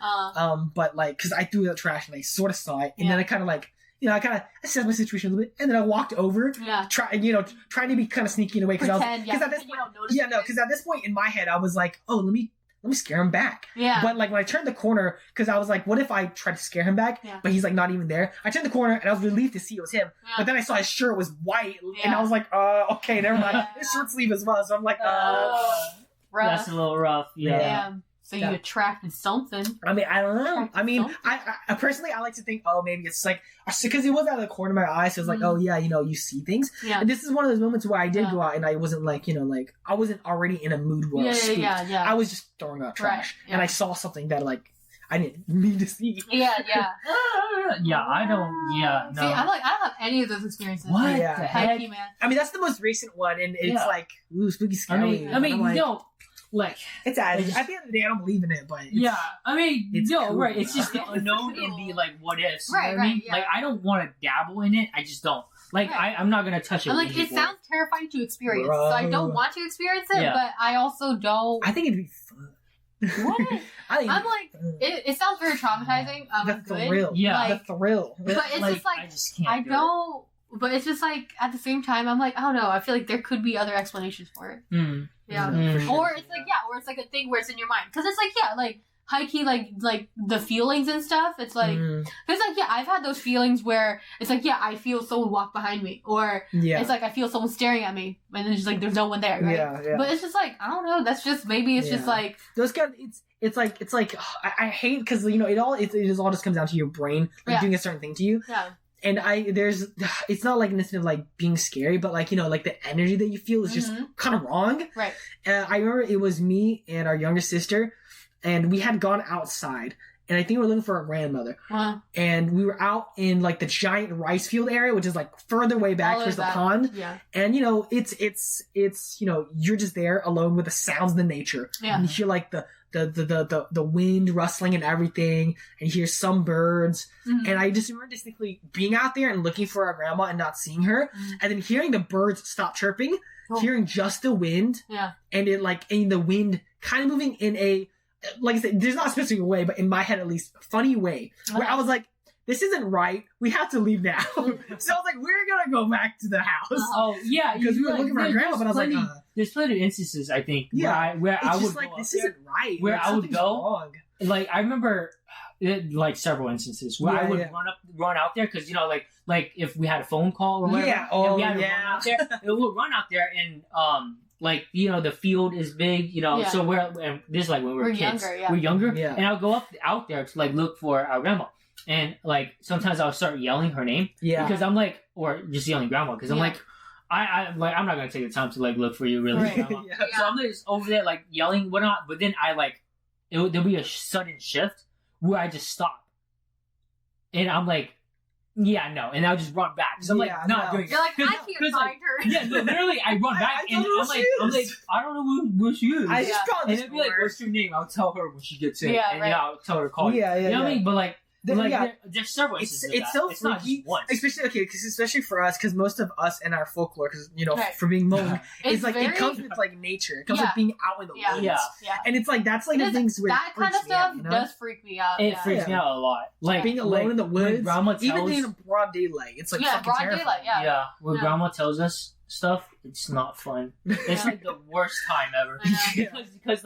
But like, because I threw the trash and I sort of saw it, and then I kind of like. I kind of assessed my situation a little bit, and then I walked over, trying to be kind of sneaky in a way because at this point in my head I was like, oh, let me scare him back. Yeah. But like when I turned the corner, because I was like, what if I try to scare him back, but he's like not even there? I turned the corner and I was relieved to see it was him, but then I saw his shirt was white, and I was like, okay, never mind. His short sleeve as well, so I'm like, that's a little rough. Yeah. So you attracted something. I mean, I don't know. I mean, I personally, I like to think, oh, maybe it's like, because it was out of the corner of my eye, so it's like, oh yeah, you see things. Yeah. And this is one of those moments where I did go out and I wasn't like, I wasn't already in a mood where I was spooked. I was just throwing out trash. And I saw something that like, I didn't mean to see. Yeah. I don't, no. See, I don't have any of those experiences. What the heck? Man. I mean, that's the most recent one, and it's like, ooh, spooky, scary. I mean, like, like it's at the end of the day, I don't believe in it, but cool. Right? It's just the unknown and the like what ifs. Right, I mean? Like I don't want to dabble in it. I just don't. Like I'm not gonna touch it. I'm like, it sounds terrifying to experience, so I don't want to experience it, but I also don't. I think it'd be fun. What? I'm like, it sounds very traumatizing. The thrill, the thrill. But it's just like I just can't. But it's just like at the same time, I'm like, I don't know. I feel like there could be other explanations for it. Yeah. Or it's like, or it's like a thing where it's in your mind. Because it's like, high key like the feelings and stuff. It's like it's like I've had those feelings where it's like I feel someone walk behind me, or it's like I feel someone staring at me, and then just like there's no one there, right? Yeah. But it's just like I don't know. That's just maybe it's just like those kind. It's like I hate because it all just comes down to your brain doing a certain thing to you. Yeah. And it's not like necessarily like being scary, but like like the energy that you feel is just kind of wrong. Right. I remember it was me and our younger sister, and we had gone outside, and I think we were looking for our grandmother. And we were out in like the giant rice field area, which is like further way back towards the pond. Yeah. And it's you're just there alone with the sounds of the nature. Yeah. And you hear like the wind rustling and everything, and you hear some birds. And I just remember distinctly being out there and looking for our grandma and not seeing her, and then hearing the birds stop chirping, hearing just the wind, and it like in the wind kind of moving in a, like I said, there's not a specific way, but in my head at least, funny way, where I was like, this isn't right. We have to leave now. So I was like, we're gonna go back to the house. Oh yeah, because we were looking for our grandma, but I was like, there's plenty of instances I think where I would like, go this there, isn't right. where I would go. Wrong. Like I remember, like several instances where I would run out there because like if we had a phone call or whatever, and we had to run out there, it would run out there and like the field is big, so and this is like when we're kids, we're younger, and I'll go out there to like look for our grandma. And like sometimes I'll start yelling her name because I'm like, or just yelling grandma because I'm like, I'm not gonna take the time to like look for you really. Right. So I'm just over there like yelling whatnot, but then I like there'll be a sudden shift where I just stop, and I'm like, and I'll just run back because I'm like not doing it. You're like, I can't find her. Yeah, no, literally I run back and I'm like, I don't know where she is. I just call and they'll be like, what's your name? I'll tell her when she gets in, and I'll tell her to call you. You know what I mean? But like. There's several instances. It's so it's not freaky, just once. especially for us, because most of us and our folklore, because for being Hmong, it's like it comes with like nature. It comes with being out in the woods. And it's like that's like the things where that kind of stuff does freak me out. It freaks me out a lot. Like being alone in the woods, even in broad daylight. It's like fucking broad terrifying. daylight. Yeah. When grandma tells us stuff, it's not fun. It's like the worst time ever. because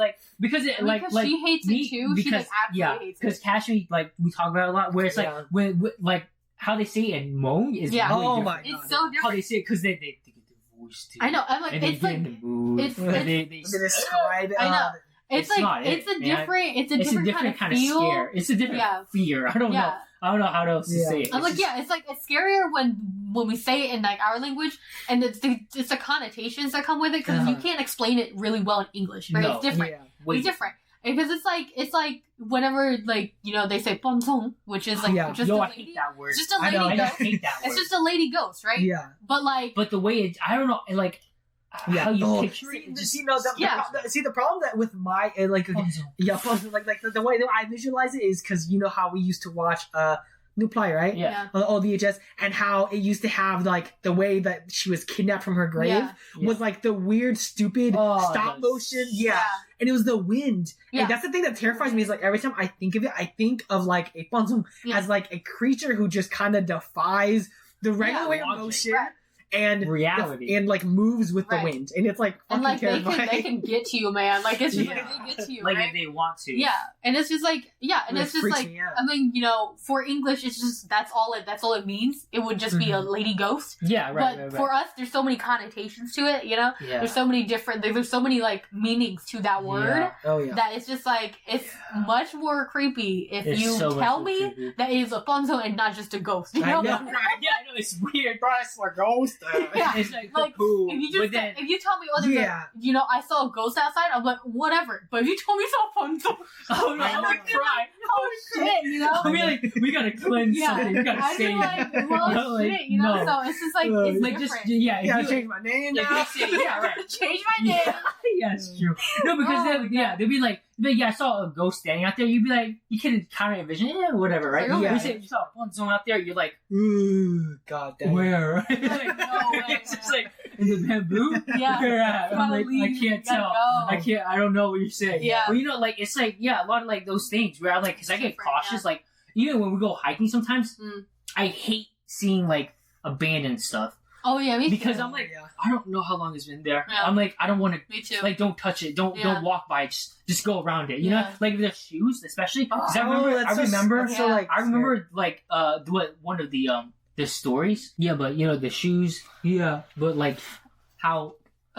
she hates it too. She like absolutely hates it. Because Cashew, like we talk about it a lot, where it's like when like how they say it in Hmong is really different. My God. It's so different. How they say it because they get the voice too. I know. I'm like, and it's they like get in the mood. They describe it. I know. It's like not it's a different kind of scare. It's a different fear. I don't know. I don't know how else to say it. I'm like, it's like it's scarier when we say it in like our language, and it's the connotations that come with it because you can't explain it really well in English, right? It's different. It's different because it's like whenever like they say "ponsong," which is like just a lady. I hate that word. It's just a lady ghost. I hate that word. It's just a lady ghost, right? Yeah. But the way it, I don't know, like. How you picture it? See, the problem that with my like the way that I visualize it is because you know how we used to watch New Ply, right? Yeah. On the old VHS, and how it used to have like the way that she was kidnapped from her grave was like the weird, stupid stop motion. Yeah. And it was the wind. Yeah. And that's the thing that terrifies me is like every time I think of it, I think of like a Ponsong as like a creature who just kind of defies the regular way of motion. Right. And reality and like moves with the wind, and it's like fucking and like terrifying. they can get to you, man. Like it's just like they get to you, like right? if they want to. Yeah, and it's just like and it's just like I mean, for English, it's just that's all it means. It would just be a lady ghost. Yeah, right. But for us, there's so many connotations to it. Yeah. There's so many different. There's so many like meanings to that word. That it's just like it's much more creepy if you tell me that it is a Ponsong and not just a ghost. You know? Yeah, I know it's weird, but it's a ghost. It's like if you tell me, I saw a ghost outside, I'm like, whatever. But if you told me it's a Ponsong, I would cry. Oh shit, I mean, like, we gotta cleanse something. We gotta say like, well, shit, So it's just like it's like different. You gotta change my name now. Change my name. Yeah, it's true. No, because they'd be like, I saw a ghost standing out there. You'd be like, you can kind of envision, whatever, right? You say you saw a Ponsong out there. You're like, ooh, god damn. Where? Like, no way, it's just like in the bamboo. Yeah, where at? I'm like, I can't tell. Go. I don't know what you're saying. Yeah, well, like it's like a lot of like those things where I'm like, because I get cautious. Like even when we go hiking, sometimes I hate seeing like abandoned stuff. Oh yeah, me because too. I'm like, I don't know how long it's been there. Yeah. I'm like, I don't want to. Me too. Like, don't touch it. Don't walk by it. Just go around it. You know, Yeah. like the shoes, especially. Because I remember like one of the stories. Yeah, but you know the shoes. Yeah, but like how.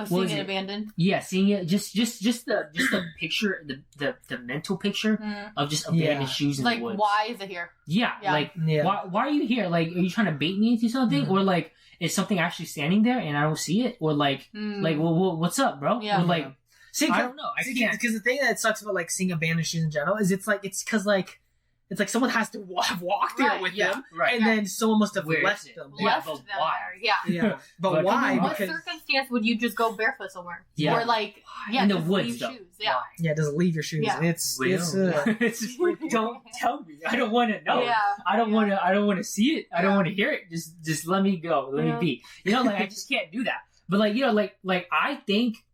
Seeing it abandoned. Yeah, seeing it just the picture, the mental picture of just abandoned shoes in the woods. Like, why is it here? Yeah. Like why are you here? Like, are you trying to bait me into something, or like is something actually standing there and I don't see it, or like well, what's up, bro? Yeah. Or like, I don't know. I can't, because the thing that sucks about like seeing abandoned shoes in general is it's because like. It's like someone has to walk there with them, and then someone must have left them. Left them why? there. Yeah. But why? What circumstance would you just go barefoot somewhere? Yeah. Or like, in the just woods, leave though. shoes. Yeah. Yeah, just leave your shoes. Yeah. And it's don't tell me. I don't want to know. Yeah. I don't want to see it. I don't want to hear it. Just let me go. Let me be. You know, like I just can't do that. But like, you know, like I think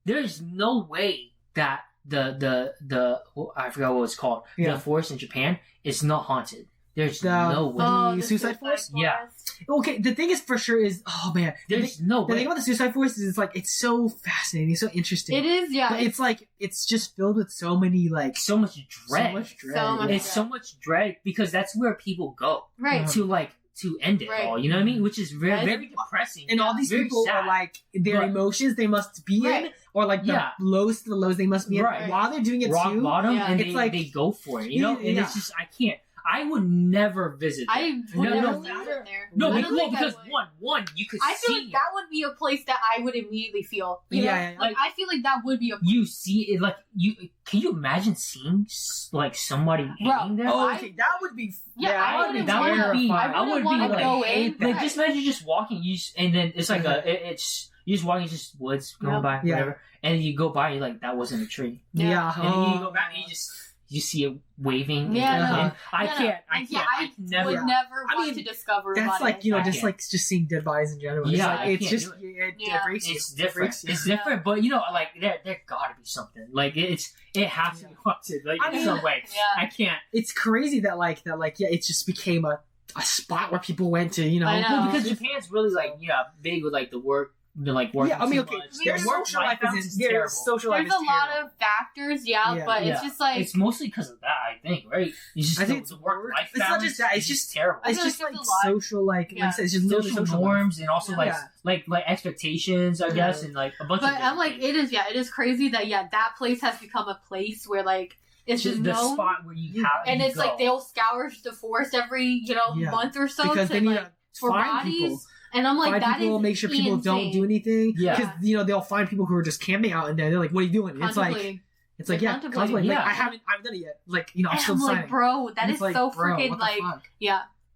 there's no way that the I forgot what it's called. The forest in Japan is not haunted. There's no way. The suicide forest? Yeah. Okay, the thing is for sure is there's no way. The thing about the suicide forest is it's so fascinating, so interesting. It is, yeah. But it's just filled with so many so much dread. So much dread because that's where people go. Right. To end it all, you know what I mean? Which is very, very depressing. And all these people sad. are like, their emotions they must be in, or like the lowest of the lows they must be in. While they're doing it rock bottom, and it's they go for it, you know? And it's just, I can't. I would never visit there. I would never visit there. No, because one, you could see. I feel like that would be a place that I would immediately feel. You know? Like, I feel like that would be a place. You see it, like, can you imagine seeing, like, somebody hanging there? Oh, okay, that would be... I wouldn't want to go in. Like, just imagine just walking, and then it's like you're just walking, just woods going by, whatever, and you go by, you're like, that wasn't a tree. Yeah. And then you go back, and you see it waving. I would never want to discover. That's like, you know, just seeing dead bodies in general. Yeah, it's just it's different. It's different, but you know, like there gotta be something. Like it has to be haunted, like in some way. Yeah. I can't. It's crazy that it just became a spot where people went to, you know. Well, because Japan's really like big with like the work. Working their social life is terrible. Social life is There's a lot of factors, but it's just like it's mostly because of that. I think, right? I think it's the work-life balance. It's not just that. It's just terrible. It's just like social, like I said, it's just social norms and also like expectations, I guess, and like a bunch. But I'm like, it is crazy that that place has become a place where like. It's just the known, spot where you have, and it's like they'll scour the forest every month or so because they need for bodies. People. And I'm like, find people, make sure people don't do anything. Because they'll find people who are just camping out in there. They're like, "What are you doing?" It's like contemplating. Like, I haven't done it yet. Like, you know, I'm still deciding. Like, bro, that is so freaking like,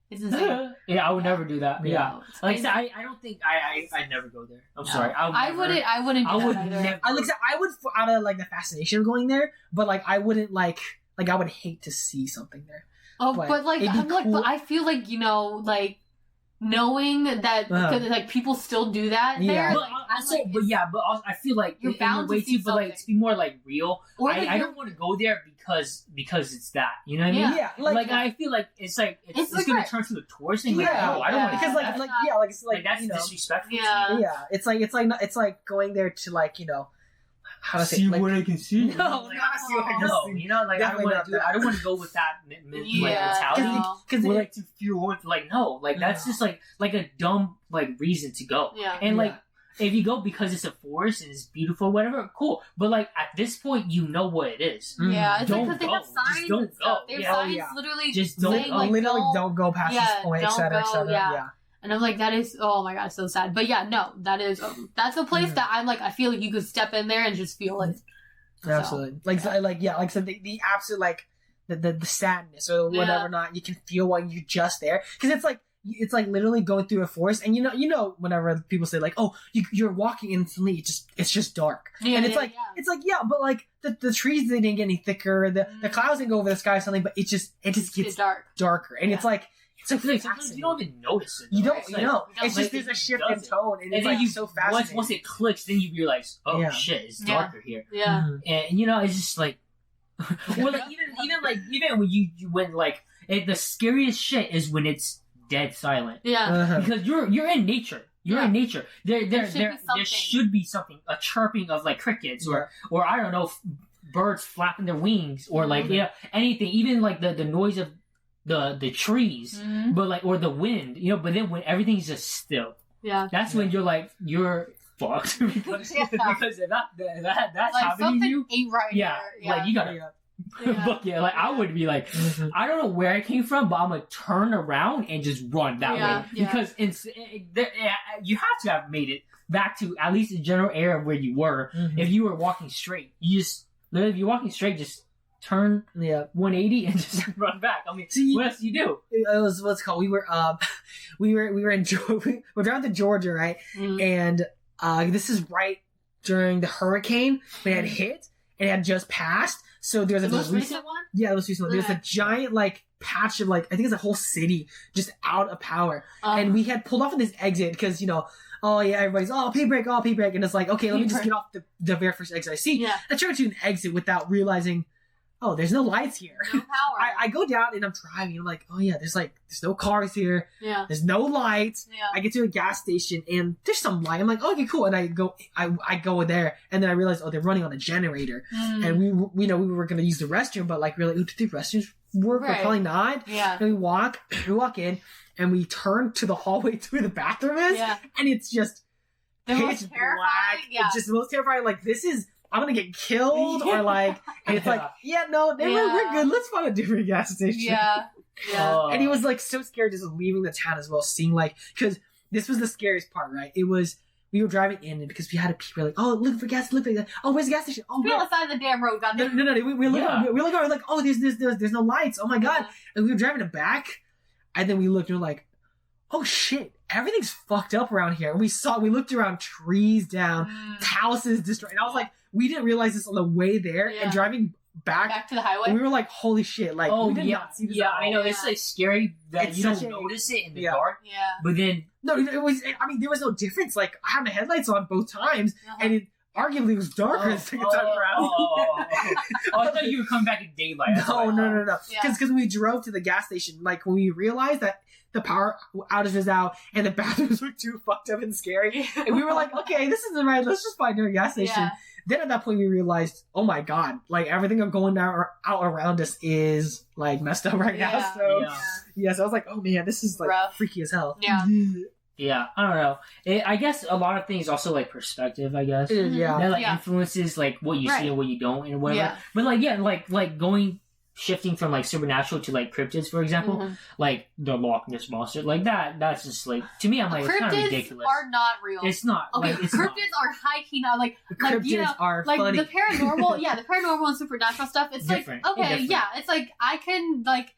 it's insane. I would never do that. Yeah, like I said, I don't think I'd never go there. I'm sorry. I wouldn't. I wouldn't. I would never. never. I would out of like the fascination of going there, but like I wouldn't like I would hate to see something there. Oh, but like I'm like, but I feel like knowing that like people still do that there. But also, I feel like you're bound to see but like to be more like real. Or I don't want to go there because it's that. You know what I mean? Yeah. Like I feel like it's gonna turn to a tourist thing. Like, no, I don't want to because it's like that's disrespectful. Yeah. It's like going there to like, you know, how to see what I can see. No, not see what I can see. You know, like I don't want to go with that mentality. Because like to feel like no, like that's just like a dumb like reason to go. Yeah. And like if you go because it's a forest and it's beautiful, whatever, cool. But like at this point, you know what it is. Yeah, it's don't because they have signs. Just don't and stuff. go. They have signs literally just don't saying, go. like, literally don't go past this point, etc. Yeah. And I'm like, that is, oh my god, so sad. But that is, that's a place that I'm like, I feel like you could step in there and just feel it. Absolutely. Like I said, the absolute, like, the sadness or whatever not, you can feel when you're just there. Because it's like literally going through a forest, and you know, whenever people say like, oh, you're walking instantly, it's just dark. Yeah, and it's like, but like, the trees, they didn't get any thicker, the clouds didn't go over the sky or something, but it just gets darker. And it's like, so sometimes you don't even notice it. You don't. It's just there's a shift in tone, and it's like so fascinating. Once it clicks, then you realize, oh shit, it's darker here. Yeah. And you know, it's just like, well, like, even when you the scariest shit is when it's dead silent. Yeah. Because you're in nature. You're in nature. There should be something, a chirping of like crickets or I don't know, birds flapping their wings or like anything, even like the noise of the trees, but like or the wind, But then when everything's just still, that's when you're fucked because if that's like happening to you, ain't right here. like you gotta. But like I would be like, I don't know where I came from, but I'm gonna turn around and just run that way because you have to have made it back to at least the general area of where you were. If you were walking straight, if you're walking straight, just turn 180 and just run back. I mean, what else do you do? It was what's called. We were in we're driving to Georgia, right? And this is right during the hurricane that had hit and had just passed. So there's the most recent one? Yeah, the most recent one. There's a giant like patch of like I think it's a whole city just out of power. And we had pulled off of this exit because everybody's pay break, and it's like, okay, let me just get off the very first exit I see. Yeah. I turned to an exit without realizing, there's no lights here. No power. I go down and I'm driving. I'm like, there's no cars here. Yeah. There's no lights. Yeah. I get to a gas station and there's some light. I'm like, okay, cool. And I go there and then I realize, they're running on a generator. And we were going to use the restroom, but like, really, do the restrooms work? Right. Or probably not. Yeah. And we walk in and we turn to the hallway to where the bathroom is. Yeah. And it's just pitch black. Yeah. It's just the most terrifying. Like, this is, I'm gonna get killed, or like, and it's like, we're good. Let's find a different gas station. Yeah. And he was like so scared just leaving the town as well, seeing like, because this was the scariest part, right? It was we were driving in and because we had to pee, we're like, looking for gas, where's the gas station? Be on the side of the damn road, goddamn. No. We look over, like, there's no lights. Oh my god! And we were driving it back, and then we looked and we're like, oh shit. Everything's fucked up around here. And we looked around, trees down, houses destroyed. And I was like, we didn't realize this on the way there. And driving back to the highway, we were like, holy shit. Like, we did not see this at all. I know. It's like scary that you don't notice it in the dark. Yeah. But then... No, it was... I mean, there was no difference. Like, I had my headlights on both times. And it arguably was darker the second time around. I thought you were coming back in daylight. No. Because we drove to the gas station, like, when we realized that the power outage was out and the bathrooms were too fucked up and scary. And we were like, okay, this isn't right. Let's just find a gas station. Yeah. Then at that point we realized, oh my god, like everything going out around us is like messed up right now. So so I was like, oh man, this is like freaky as hell. Yeah. Yeah, I don't know. I guess a lot of things also like perspective, I guess. Yeah. That like influences like what you see and what you don't and whatever. Yeah. But like shifting from like supernatural to like cryptids, for examle, like the Loch Ness monster, like that's just like, to me, I'm like, it's kind of ridiculous. Cryptids are not real. It's not. Okay, like, it's cryptids are high key now. Like cryptids are like funny. The paranormal and supernatural stuff. It's different. Like, okay, it's like I can like.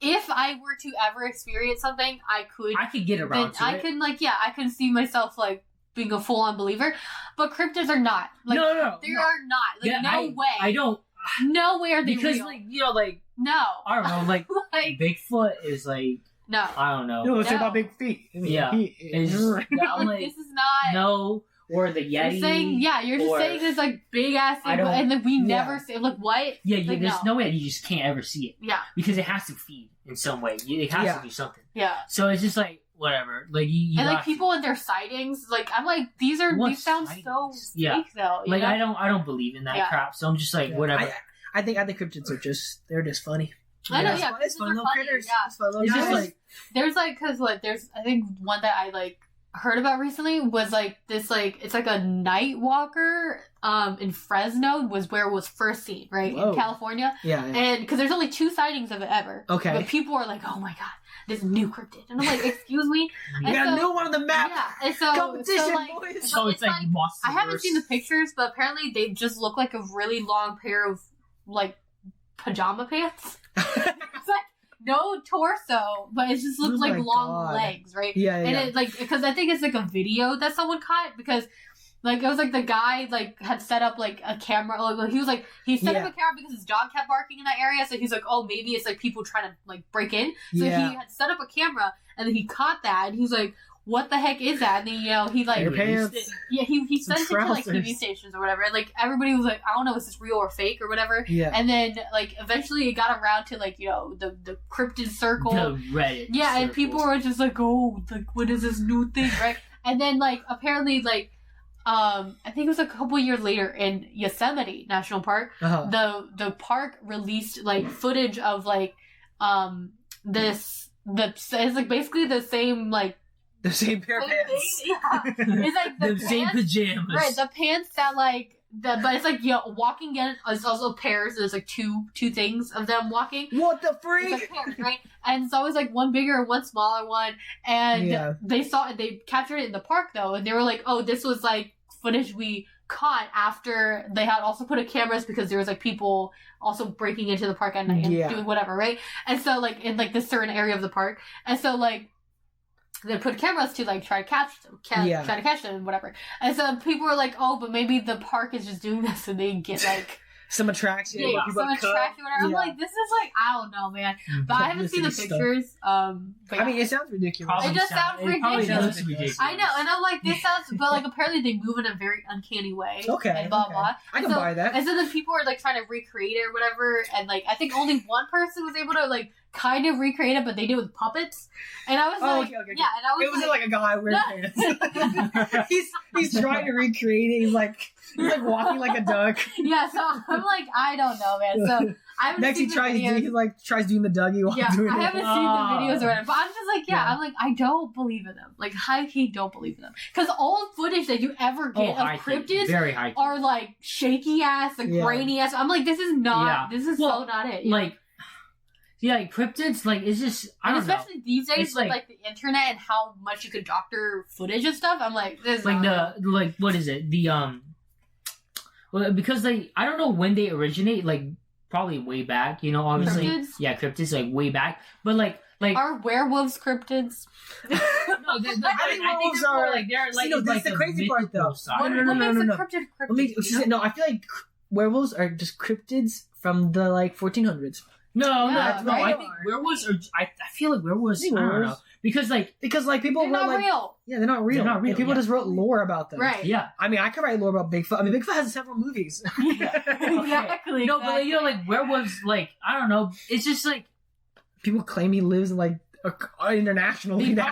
If I were to ever experience something, I could get around to it. I can see myself like being a full on believer, but cryptids are not. Like, they are not. Like, no way. I don't. Nowhere are they because real. like like no. I don't know, like, like Bigfoot is like no. I don't know. No, it's about big feet. Yeah, it's I'm like, this is not no. Or the Yeti. You're just saying this like big ass thing, and like we never see like what? Yeah, like, there's no way you just can't ever see it. Yeah, because it has to feed in some way. It has to do something. Yeah. So it's just like whatever. Like you and like people and their sightings. Like I'm like these sound so fake though. Like I don't believe in that crap. So I'm just like whatever. I think cryptids are they're just funny. I know, it's fun little critters. Yeah. It's fun little just like there's like because there's I think one that I like heard about recently was like this like it's like a night walker in Fresno was where it was first seen, right? In California. Yeah. And because there's only 2 sightings of it ever. Okay. But people are like, oh my god, this new cryptid, and I'm like, excuse me. We got a new one on the map. Yeah. And so competition, boys. So it's like monsters. I haven't seen the pictures, but apparently they just look like a really long pair of like pajama pants. It's like no torso, but it just looks like long legs, right? Yeah. And it like because I think it's like a video that someone caught because like it was like the guy like had set up like a camera. Like, he set up a camera because his dog kept barking in that area. So he's like, oh, maybe it's like people trying to like break in. So he had set up a camera and then he caught that and he was like, what the heck is that? And then, he like... Your pants. He sent it to, like, TV stations or whatever. And, like, everybody was like, I don't know, is this real or fake or whatever? Yeah. And then, like, eventually it got around to, like, the cryptid circle. The Reddit and people were just like, oh, like, what is this new thing, right? And then like apparently like I think it was a couple years later in Yosemite National Park, the park released like footage of like it's like basically the same like the same pair of pants. Yeah. It's like the same pajamas. Right, the pants that like but it's like walking in is also pairs. There's like two things of them walking. What the freak? It's like pairs, right? And it's always like one bigger and one smaller one. And they captured it in the park though, and they were like, oh, this was like footage we caught after they had also put cameras because there was like people also breaking into the park at night and doing whatever, right? And so like in like this certain area of the park, and so like they put cameras to like try to catch them, try to catch them and whatever. And so people were like, oh, but maybe the park is just doing this so they get like some attraction. Yeah, some attraction. Whatever. I'm like, this is like, I don't know, man. But I haven't seen the pictures. But I mean, it sounds ridiculous. It just sounds ridiculous. Ridiculous. I know, and I'm like, this sounds, but like apparently they move in a very uncanny way. Okay. And blah blah. I can buy that. And so then people were like trying to recreate it or whatever, and like I think only one person was able to like kind of recreate it, but they did it with puppets. And I was like, yeah, and I was it was like a guy wearing pants. he's trying to recreate it. He's like walking like a duck. Yeah, so I'm like, I don't know, man. So I haven't next seen he tries doing the Dougie while doing it. I haven't seen the videos or whatever, but I'm just like, I'm like, I don't believe in them. Like, high key, don't believe in them because all footage that you ever get of cryptids are like shaky ass, like grainy ass. I'm like, this is not. This is so not it. Like. Yeah, like cryptids, like it's just I don't especially know. These days with like the internet and how much you could doctor footage and stuff. I'm like, this is like what is it? Well, because I don't know when they originate. Like probably way back, you know. Obviously, cryptids like way back. But like are werewolves cryptids? No, I think they're more like they're like that's the crazy part though. What makes a cryptid? No, I feel like werewolves are just cryptids from the like 1400s. No, I think werewolves are. I feel like werewolves. I don't know because people they're not real. Yeah, they're not real. And people just wrote lore about them. Right. Yeah. I mean, I could write lore about Bigfoot. I mean, Bigfoot has several movies. Exactly. No, but you know, like werewolves. Like I don't know. It's just like people claim he lives like internationally. They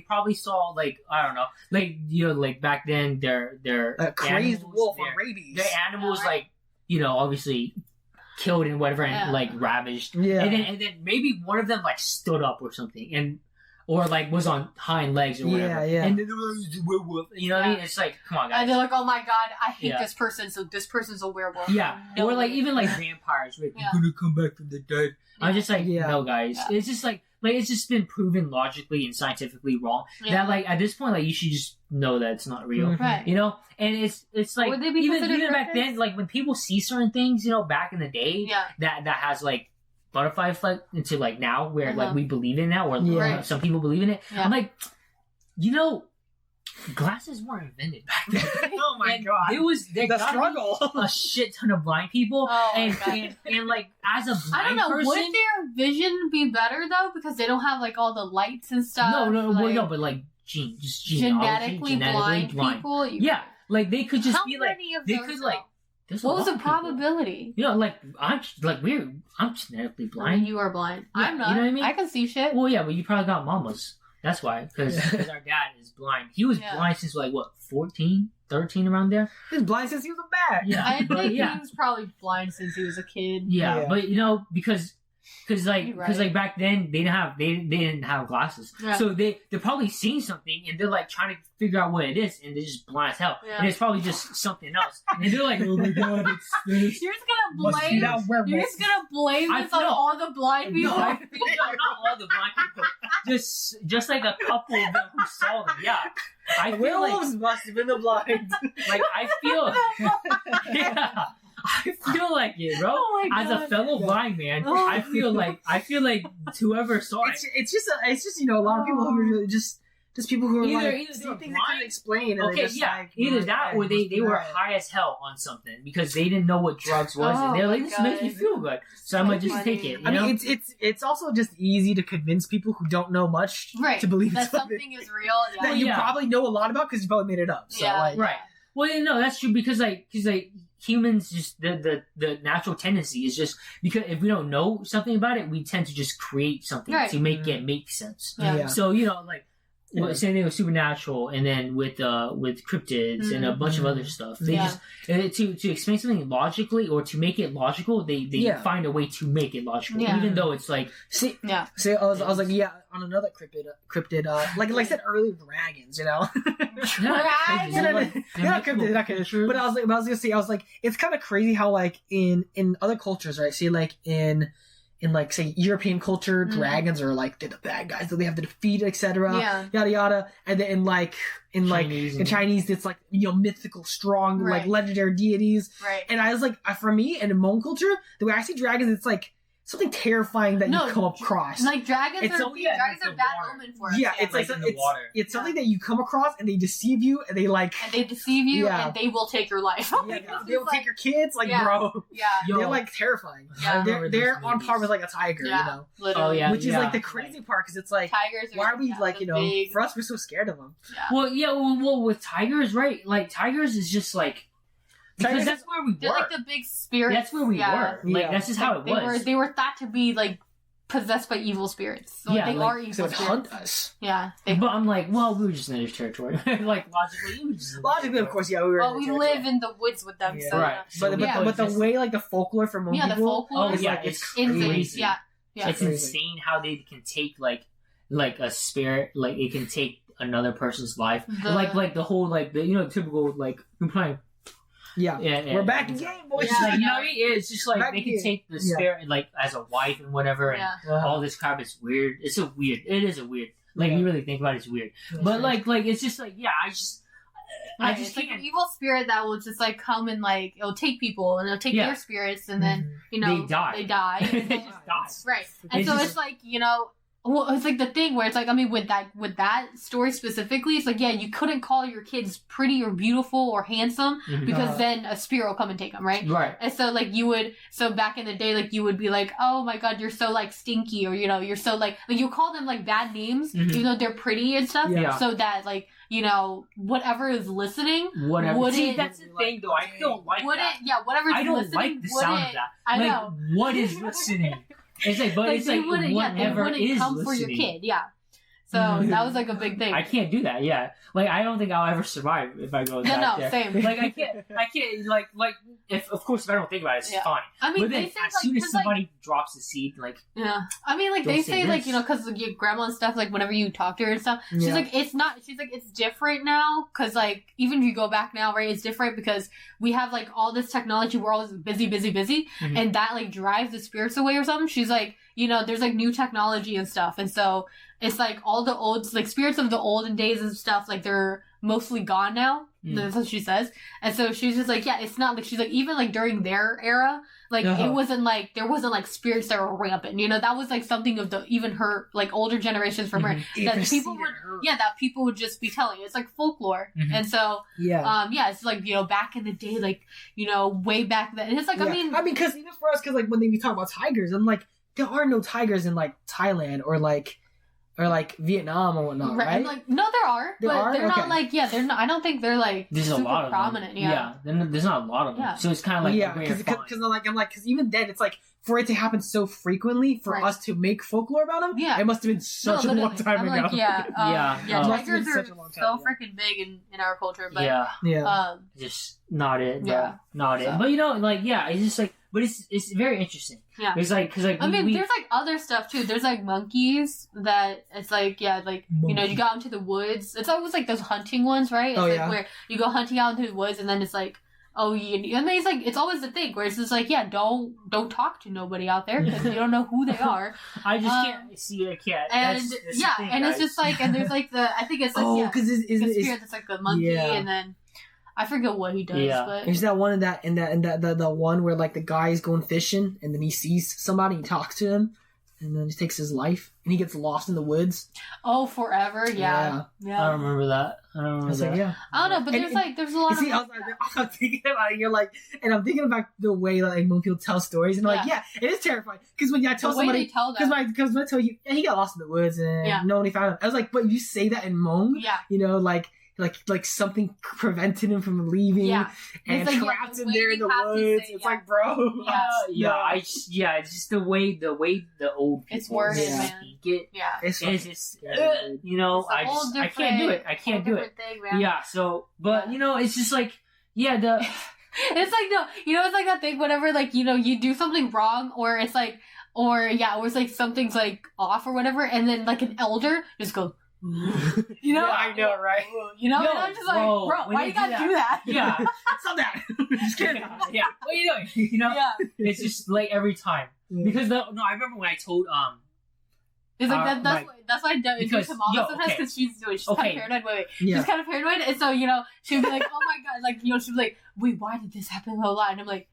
probably saw like I don't know, like you know, like back then they're a crazed wolf or rabies. Their animals like you know obviously. Killed and whatever and like ravaged and then maybe one of them like stood up or something or like was on hind legs or whatever and then werewolf, you know what I mean? It's like come on guys, and they're like, oh my god, I hate this person, so this person's a werewolf. Or like even like vampires, right? You're gonna come back from the dead. I'm just like no guys, it's just like it's just been proven logically and scientifically wrong that like at this point like you should just know that it's not real, right? You know, and it's like even back then, like when people see certain things, you know, back in the day, that has like butterfly effect into like now where like we believe in now or some people believe in it. I'm like, you know, glasses weren't invented back then. Oh my god, it was the struggle. A shit ton of blind people, and like as a blind I don't know, person, would their vision be better though because they don't have like all the lights and stuff? No, but like genetically blind people. Like they could just be like they could like. What was the probability? You know, like I'm genetically blind. You are blind. Yeah, I'm not. You know what I mean? I can see shit. Well, yeah, but you probably got mamas. That's why, because our dad is blind. He was blind since like what, 14, 13 around there. He was blind since he was a bat. Yeah, I think he was probably blind since he was a kid. Yeah, but you know because back then they didn't have glasses, so they're probably seeing something and they're like trying to figure out what it is and they're just blind as hell, and it's probably just something else, and they're like, oh my god, it's this. You're just gonna blame this on all the blind people. No, not all the blind people. Just like a couple of them who saw them. Yeah, I feel werewolves must have been the blind. Like I feel. I feel like it, bro. Oh as a fellow blind man, I feel like whoever saw it. It's just you know a lot of people who are really just people who are either things they couldn't explain. And either that or they were high as hell on something because they didn't know what drugs was, and they're like, this makes me feel good, so I'm gonna just take it. I mean, it's also just easy to convince people who don't know much to believe that something is real. That you probably know a lot about because you probably made it up. So, right. Well, no, that's true because humans just the natural tendency is just because if we don't know something about it, we tend to just create something to make it make sense. Yeah. So you know, like Well, same thing with supernatural, and then with cryptids and a bunch of other stuff. They just to explain something logically or to make it logical, they find a way to make it logical, even though it's like see, I was like on another cryptid, like I said earlier, dragons, Dragons. Not cryptid, but I was gonna say, I was like, it's kind of crazy how like in other cultures, right? See, like in like say European culture, dragons are like they're the bad guys that they have to defeat, etc. Yada yada. And then in Chinese, it's like mythical, strong, like legendary deities. Right. And I was like, for me, and in Hmong culture, the way I see dragons, it's like something terrifying that you come across. Like dragons are bad omen for us. Yeah, it's like it's something that you come across and they deceive you and they and they will take your life. They will take your kids, bro. Yeah. They're like terrifying. Yeah. They're on par with like a tiger, Literally. Which is like the crazy part because it's like tigers why are we for us we're so scared of them. Yeah. Well with tigers, right? Like tigers is just like because that's where we were. They're like the big spirits. That's where we were. Like that's just how it was. They were thought to be like possessed by evil spirits. So they are evil spirits. Hunt us. Yeah. But I'm like, well, we were just in their territory. Like logically, of course, we were. Well, we live in the woods with them, so right. But the way like the folklore from the folklore is like it's crazy. Yeah. It's insane how they can take like a spirit, like it can take another person's life, like the whole typical like we're back in game, boys. It's just like they can take the spirit like as a wife and whatever, and all this crap. It's weird. It is a weird. Like you really think about it, it's weird. But like it's just like I just think an evil spirit that will just like come and like it'll take people and it'll take their spirits and then they die. They just die. Right. And so it's like well, it's like the thing where it's like, I mean, with that story specifically, it's like, you couldn't call your kids pretty or beautiful or handsome because then a spirit will come and take them, right? Right. And so like so back in the day, like you would be like, oh my god, you're so like stinky, or you're so like you call them like bad names, even though they're pretty and stuff, so that like whatever is listening, See, that's the thing though. I don't like that. Yeah, whatever's listening. I don't like the sound of that. I know. What is listening? It's like, but like, it's like whatever is come listening. for your kid, So that was like a big thing. I can't do that. Yeah, like I don't think I'll ever survive if I go back there. Same. Like I can't. Like if of course if I don't think about it, it's fine. I mean, but then they say, as soon as somebody drops the seed, I mean, like they say, like because your grandma and stuff, like whenever you talk to her and stuff, she's like, it's not. She's like, it's different now because like even if you go back now, right, it's different because we have like all this technology. We're always busy, and that like drives the spirits away or something. She's like, there's like new technology and stuff, and so. It's like all the old, like spirits of the olden days and stuff, like they're mostly gone now. That's what she says. And so she's just like, it's not like, she's like, even like during their era, like it wasn't like, there wasn't like spirits that were rampant. That was like something of even her, like older generations from her, that people would just be telling. It's like folklore. And so, it's like, back in the day, like, way back then. And it's like, I mean, because even for us, because like when we talk about tigers, I'm like, there are no tigers in like Thailand or like Vietnam or whatnot, right? I'm like, no, there are, but they're not like, they're not. I don't think they're like there's super a lot of prominent. Them. There's not a lot of them. So it's kind of like because even then it's like for it to happen so frequently for us to make folklore about them, it must have been such a long time ago. Like, tigers are so freaking big in our culture, but just not it. Not it. So. But it's just like. But it's very interesting. Yeah. It's like, cause like, there's like other stuff too. There's like monkeys that it's like, you go out into the woods. It's always like those hunting ones, right? It's where you go hunting out into the woods and then it's like, it's like, it's always the thing where it's just like, don't talk to nobody out there because you don't know who they are. I just can't see a cat. And that's the thing, and it's just like, and there's like I think it's like, because the spirit that's like the monkey and then. I forget what he does, but there's that one in the one where like the guy is going fishing and then he sees somebody and talks to him and then he takes his life and he gets lost in the woods. Oh, forever, yeah. I don't remember that. I don't know, but there's a lot of. I was thinking about it. You're like, and I'm thinking about the way like when people tell stories and like, it is terrifying because when I tell somebody, because when I tell you, he got lost in the woods and no one found him. I was like, but you say that in Hmong, like. like something prevented him from leaving. Yeah. And It's like, trapped yeah, him the there way in the we have to woods. say, It's yeah. like, bro. It's just the way the old people It's worded, man. speak it. Yeah. It's It's just you know, It's a whole I can't do it. I can't do it. Thing, man. Yeah. So, but Yeah. you know, it's just like the. It's like it's like that thing whenever like you do something wrong or it's like or it's like something's like off or whatever and then like an elder just goes Yeah, I know, right? and Yo, I'm just like bro, bro when why you you gotta do do that Yeah. Stop that. Just kidding. Yeah. What are you doing? You know, yeah it's just like every time because I remember when I told it's like like, that's why I do it because- to mom yo, sometimes okay. because she's kind of Okay. paranoid wait Yeah. she's kind of paranoid and so she'd be like oh my god like she'd be like wait why did this happen a lot and I'm like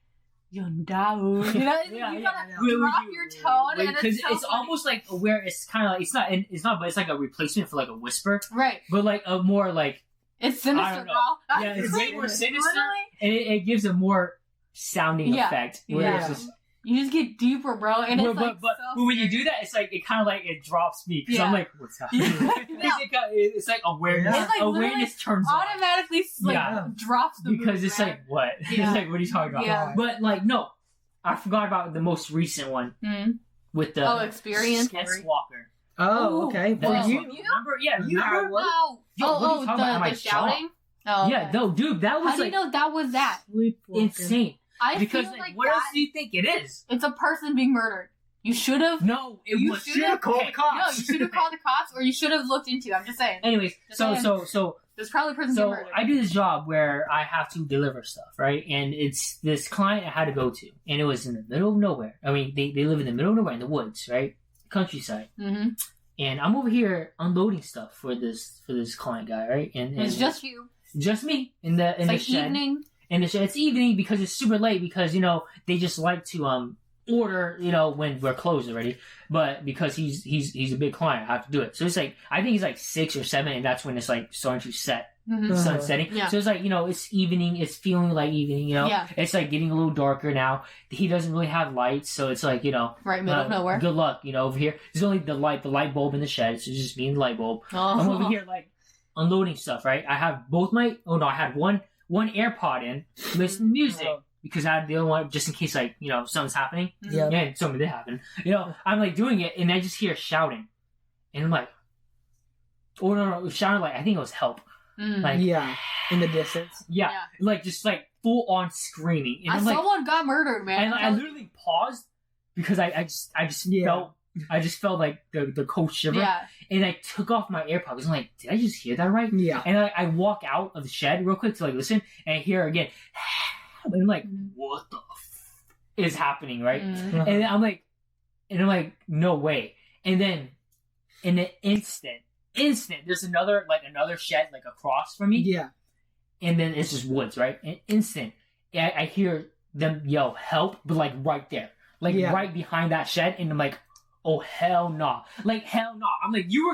you know you gotta drop your tone and because it's so it's funny. almost like where it's kind of like it's not but it's like a replacement for like a whisper right but like a more like it's I sinister don't know. bro Yeah, it's way more sinister. Literally, and it gives a more sounding Yeah. effect where Yeah. it's just you just get deeper, bro, and it's but like so when you scary. do that it's like it kind of like it drops me because Yeah. I'm like what's happening Yeah. it's like awareness It's like awareness turns on automatically like Yeah. drops the because mood, it's man. like what Yeah. it's like what are you talking about Yeah. but like no I forgot about the most recent one Mm. with the Experience. Walker. Oh, okay. That For was you? one. Remember? Yeah, You remember? had one? Oh, Yo, what are you talking about? Am I the shouting. Oh, Yeah, okay. no, dude, that was How do you like know that was that? Sleepwalking. insane. I Because feel like what that, else do you think it is? it's a person being murdered. You should have. No, it You was should have called okay. the cops. No, you should have called the cops, or you should have looked into it. I'm just saying. Anyways, Just so saying. There's probably a person being so murdered. I do this job where I have to deliver stuff, right? And it's this client I had to go to, and it was in the middle of nowhere. I mean, they live in the middle of nowhere in the woods, right? Countryside. Mm-hmm. And I'm over here unloading stuff for this client guy, right? And It's just you. just me in the It's like shed. evening. And it's evening because it's super late because they just like to order when we're closed already, but because he's a big client I have to do it. So it's like I think he's like 6 or 7 and that's when it's like starting to set Mm-hmm. sun setting. Yeah. So it's like it's evening, it's feeling like evening, Yeah. it's like getting a little darker now. He doesn't really have lights, so it's like Right, middle of nowhere. good luck over here. There's only the light bulb in the shed, so it's just me and the light bulb. I'm over Oh. here like unloading stuff, right? I have both I had one AirPod in, listening to music because I had the other one just in case something's happening. Yeah. And something did happen. I'm like doing it and I just hear shouting, and I'm like, oh no, it was shouting like I think it was help, Mm. like Yeah. In the distance. yeah, Yeah. like just like full on screaming, and I'm like, Someone got murdered, man. and I literally paused because I just Yeah. felt like the cold shiver, Yeah. and I took off my AirPods. I'm like, did I just hear that right? Yeah. And I walk out of the shed real quick to like listen, and I hear again, and I'm like, Mhm. what the is happening, right? Mm. And I'm like, no way. And then in an instant, there's another shed like across from me, Yeah. and then it's just woods, right? An instant, I hear them yell help, but like right there, like Yeah. right behind that shed, and I'm like, oh hell no, like hell no. I'm like, you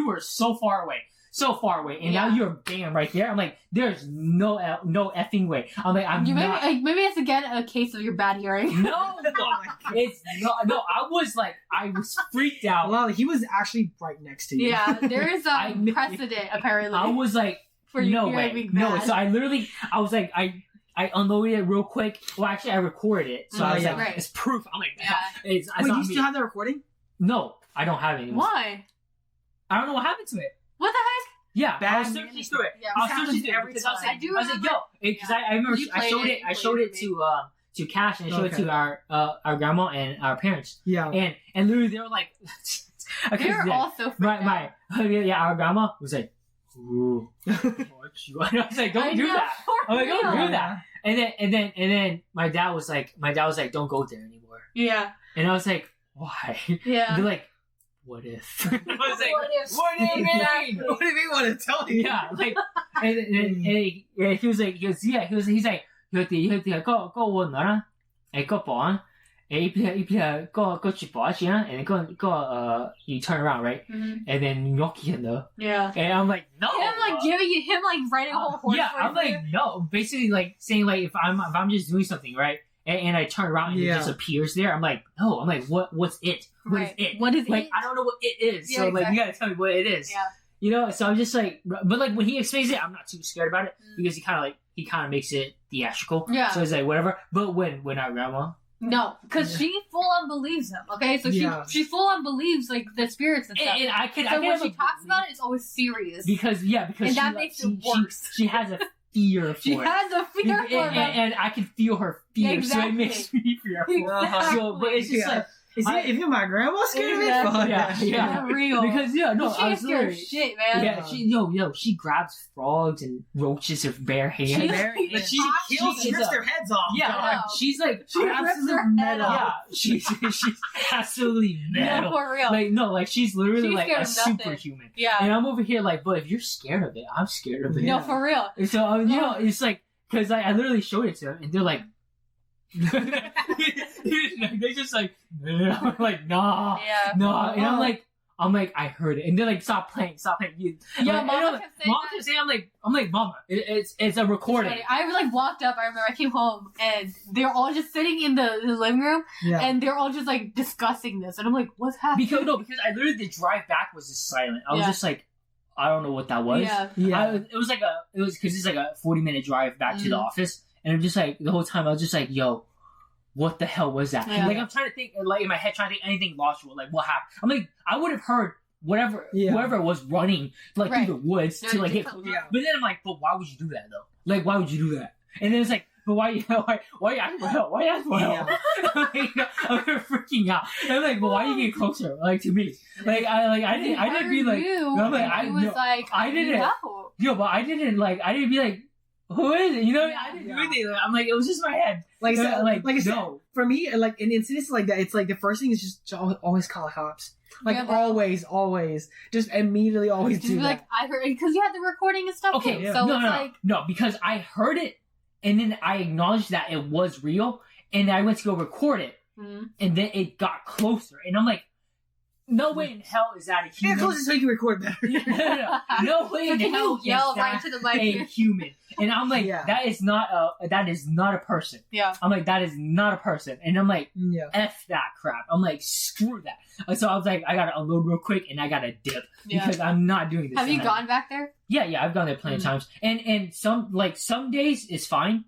were so far away, and now Yeah. you're bam right there. I'm like, there's no effing way. I'm like, I'm not. Maybe it's again a case of your bad hearing. No, it's no. I was freaked out. Well, he was actually right next to you. Yeah, there is a I- precedent apparently. I was like, for you no hearing way, being no. bad. So I was like, I unloaded it real quick. Well, actually, I recorded it, so Oh, I was yeah. like, Right. it's proof. I'm like, Yeah. it's Wait, not you me. still have that recording? No, I don't have it anymore. Why? I don't know what happened to it. What the heck? Yeah, Bad I was searching through it. Yeah, I was this searching happens through it every because I was time. like, I do I was like, remember. yo, because I remember You I played showed it, it. you I played showed it it to to Cash and I showed it Okay. to our grandma and our parents. Yeah. And literally they were like, They're all so freaked out. my our grandma was like, ooh, what you? And I was like, don't do that. I'm like, don't real. do that. And then my dad was like, don't go there anymore. Yeah. And I was like, why? Yeah. They're like, what if? I was like, What if? what do you mean? What do you mean want to tell you? Yeah, like, and he was like, he's like, you have to go on that, go on, go chip watch, and go you turn around, right, Mhm. and then Gnocchi in there, Yeah. and I'm like, no, Him writing a whole horse. yeah, for I'm you. like, no, basically like saying like if I'm just doing something, right, and I turn around and Yeah. it just appears there, I'm like, no, what's it? What is Right. it? What is Like it? I don't know what it is, Yeah, so like exactly. you gotta tell me what it is. Yeah. You know, so I'm just like, but like when he explains it, I'm not too scared about it because he kind of makes it theatrical. Yeah. So it's like whatever. But when our grandma. No, because she full on believes him. Okay, so she full on believes like the spirits and stuff. And I can. So when she talks about it, it's always serious. Because and that makes it worse. She has a fear for she it. has a fear for it, and I can feel her fear, exactly. so it makes me fearful. Exactly. So, but it's just like. If you're my grandma scared of it, Exactly. yeah, real. Because she is scared of shit, man. Yeah, she grabs frogs and roaches with bare hands. But she rips their heads off. Yeah, God. She's like she rips her head off. Yeah, she's absolutely metal. No, for real. Like she's literally she's like a superhuman. Yeah, and I'm over here like, but if you're scared of it, I'm scared of it. No, for real. And so you know, it's like because I literally showed it to them, and they're like. They just like I'm like nah, and I'm like I heard it, and they're like stop playing. Yeah, Mama kept saying I'm like Mama, it's a recording. I like walked up. I remember I came home and they're all just sitting in the living room, and they're all just like discussing this, and I'm like, what's happening? Because I literally the drive back was just silent. I was just like. I don't know what that was. It was because it's like a 40-minute drive back to the office. And I'm just like, the whole time I was just like, yo, what the hell was that? Like, I'm trying to think, like, in my head, trying to think anything logical. Like, what happened? I'm like, I would have heard whoever was running, like, through the woods to, like, get close. But then I'm like, but why would you do that, though? Like, why would you do that? And then it's like, but why you ask for help? Why you ask for help? I'm freaking out. And I'm like, but why you get closer, like, to me? Like, I didn't be like, I'm like, I didn't be like, who is it? You know, I didn't do anything. I'm like, it was just my head. Like I said, no. For me, like in incidents like that, it's like the first thing is just always call the cops. Like always, just immediately always do that. Like I heard because you had the recording and stuff. Okay, too, so no, because I heard it and then I acknowledged that it was real, and I went to go record it, and then it got closer, and I'm like. No way in hell is that a human. Yeah, closest so you can record better. No way in hell is yell that right to the mic. A human. And I'm like, that is not a person. Yeah. I'm like, that is not a person. And I'm like, F that crap. I'm like, screw that. So I was like, I gotta unload real quick and I gotta dip because I'm not doing this. Have you gone back there? Yeah, I've gone there plenty of times. And some days it's fine,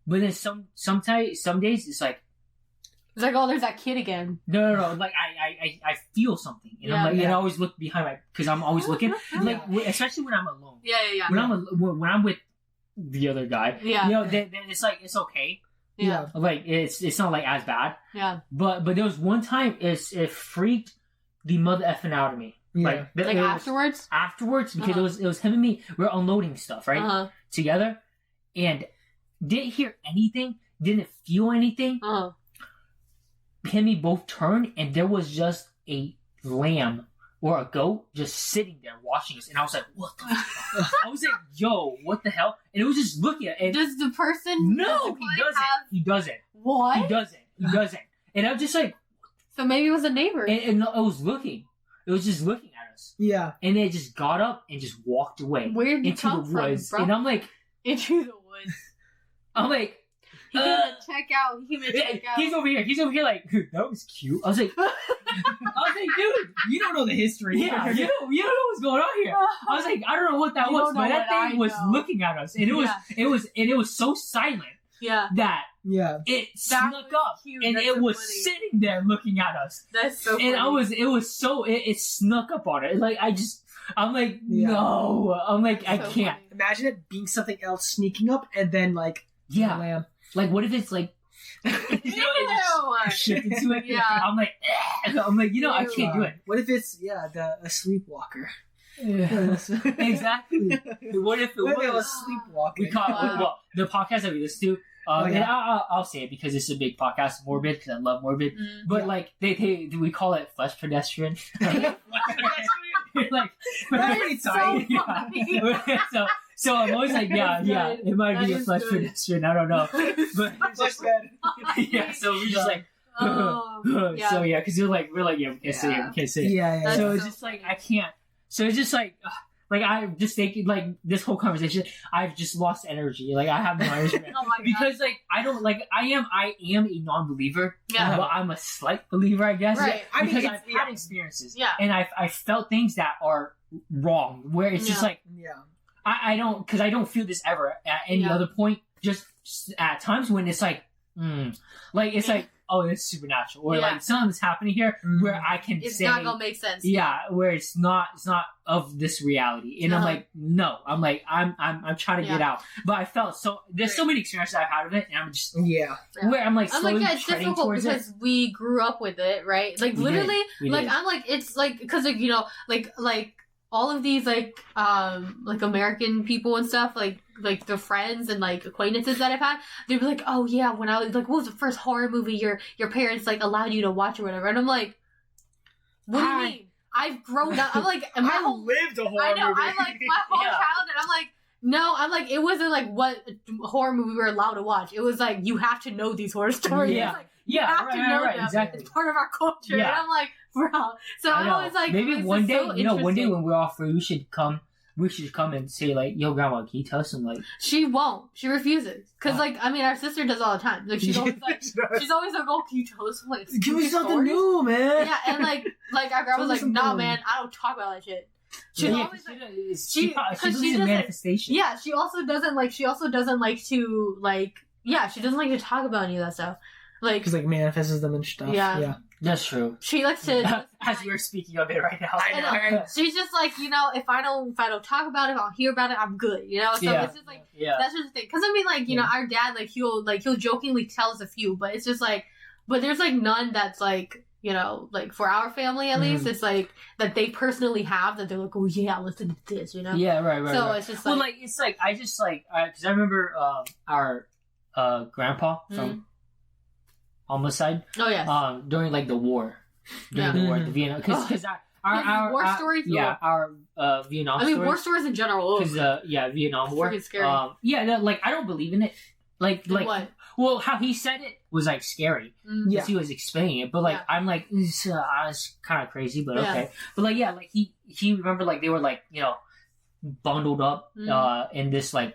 but then some days it's like. It's like, oh, there's that kid again. No. Like I feel something, and I'm like, and I always look behind my because I'm always looking, like especially when I'm alone. Yeah. When I'm with the other guy, you know, then it's like it's okay. Yeah. Like it's not like as bad. Yeah. But there was one time it freaked the mother effing out of me. Yeah. Like afterwards. Afterwards, because it was him and me. We were unloading stuff together, and didn't hear anything, didn't feel anything. Him and me both turned, and there was just a lamb or a goat just sitting there watching us, and I was like, "What the?" I was like, "Yo, what the hell?" And it was just looking at it. Does the person? No, he doesn't. He doesn't. What? He doesn't. And I'm just like, so maybe it was a neighbor. And it was looking. It was just looking at us. Yeah. And it just got up and just walked away. Where did you into come the woods, from, bro? and I'm like, into the woods. I'm like. He's gonna check out. He's over here like, that was cute. I was like, dude, you don't know the history. Yeah, you don't know what's going on here. I was like, I don't know what that was, but that thing was looking at us, and it was so silent. Yeah. That it snuck up, and it was sitting there looking at us. That's so funny. And it snuck up on it. Like I'm like, no. I'm like, I can't. Funny. Imagine it being something else sneaking up, and then like lamb. Like, what if it's like, you know, it just shift into it? Yeah. I'm like, you know, I can't do it. What if it's a sleepwalker? Exactly. What if it was a sleepwalker? We call the podcast that we listen to. And I'll say it because it's a big podcast, Morbid, because I love Morbid. But like, we call it Flesh Pedestrian. Like, that's pretty tight. So I'm always like, it might be a flesh pedestrian. I don't know, but yeah. So we're just like, so because we're like, we can't say it. Yeah. So it's just like I can't. So it's just like like I've just taken like this whole conversation. I've just lost energy. Like I have no energy because like I don't like I am a non-believer. Yeah, but I'm a slight believer, I guess. Right. Because I've had experiences. Yeah, and I felt things that are wrong. Where it's just like I don't because I don't feel this ever at any other point. Just at times when it's like it's like. Oh, it's supernatural, or like something's happening here where I can it's say not gonna make sense. Yeah, where it's not of this reality, and I'm like, no, I'm like, I'm trying to get out, but I felt so. There's so many experiences I've had of it, and I'm just where I'm like, slowly it's difficult because we grew up with it, right? Like literally, like I'm like, it's like because like you know, like all of these like American people and stuff like the friends and like acquaintances that I've had, they'd be like, oh yeah, when I was like, what was the first horror movie your parents like allowed you to watch or whatever? And I'm like, what do you mean? I've grown up. I'm like, I lived a horror movie. I'm like my whole childhood. I'm like, no, I'm like, it wasn't like what horror movie we were allowed to watch. It was like you have to know these horror stories. Yeah. Like, you have to know them. Exactly. It's part of our culture. Yeah. And I'm like, bro. So I'm always like, maybe one day, so one day when we're all free, we should come and say like, yo, grandma, can you tell us some like? She won't. She refuses. Cause like, I mean, our sister does all the time. Like she's always like, oh, can you tell us some like? Give me something new, man. Yeah, and like our grandma's like, nah, man, I don't talk about that shit. She's always like, she believes in manifestation. Yeah, she also doesn't like to like. Yeah, she doesn't like to talk about any of that stuff. Like, because like manifests them and stuff. Yeah. That's true. She likes to, as we're speaking of it right now. I know. She's just like, you know, if I don't talk about it, if I don't hear about it, I'm good. You know, so it's just like that's just the thing. Because I mean, like you know, our dad he'll jokingly tell us a few, but it's just like, but there's like none that's like you know like for our family at least it's like that they personally have that they're like, oh yeah, listen to this, you know. Yeah, right. So right. it's just well, like it's like I just like because I remember our grandpa from. On the side. Oh yeah. During like the war, the Vietnam, because our war stories. Yeah, our Vietnam. I mean, war stories in general. Because Vietnam War. Freaking scary. Like I don't believe in it. Like what? Well, how he said it was like scary. Because he was explaining it, but like I'm like it's kind of crazy, but okay. But like like he remember like they were like you know bundled up in this like.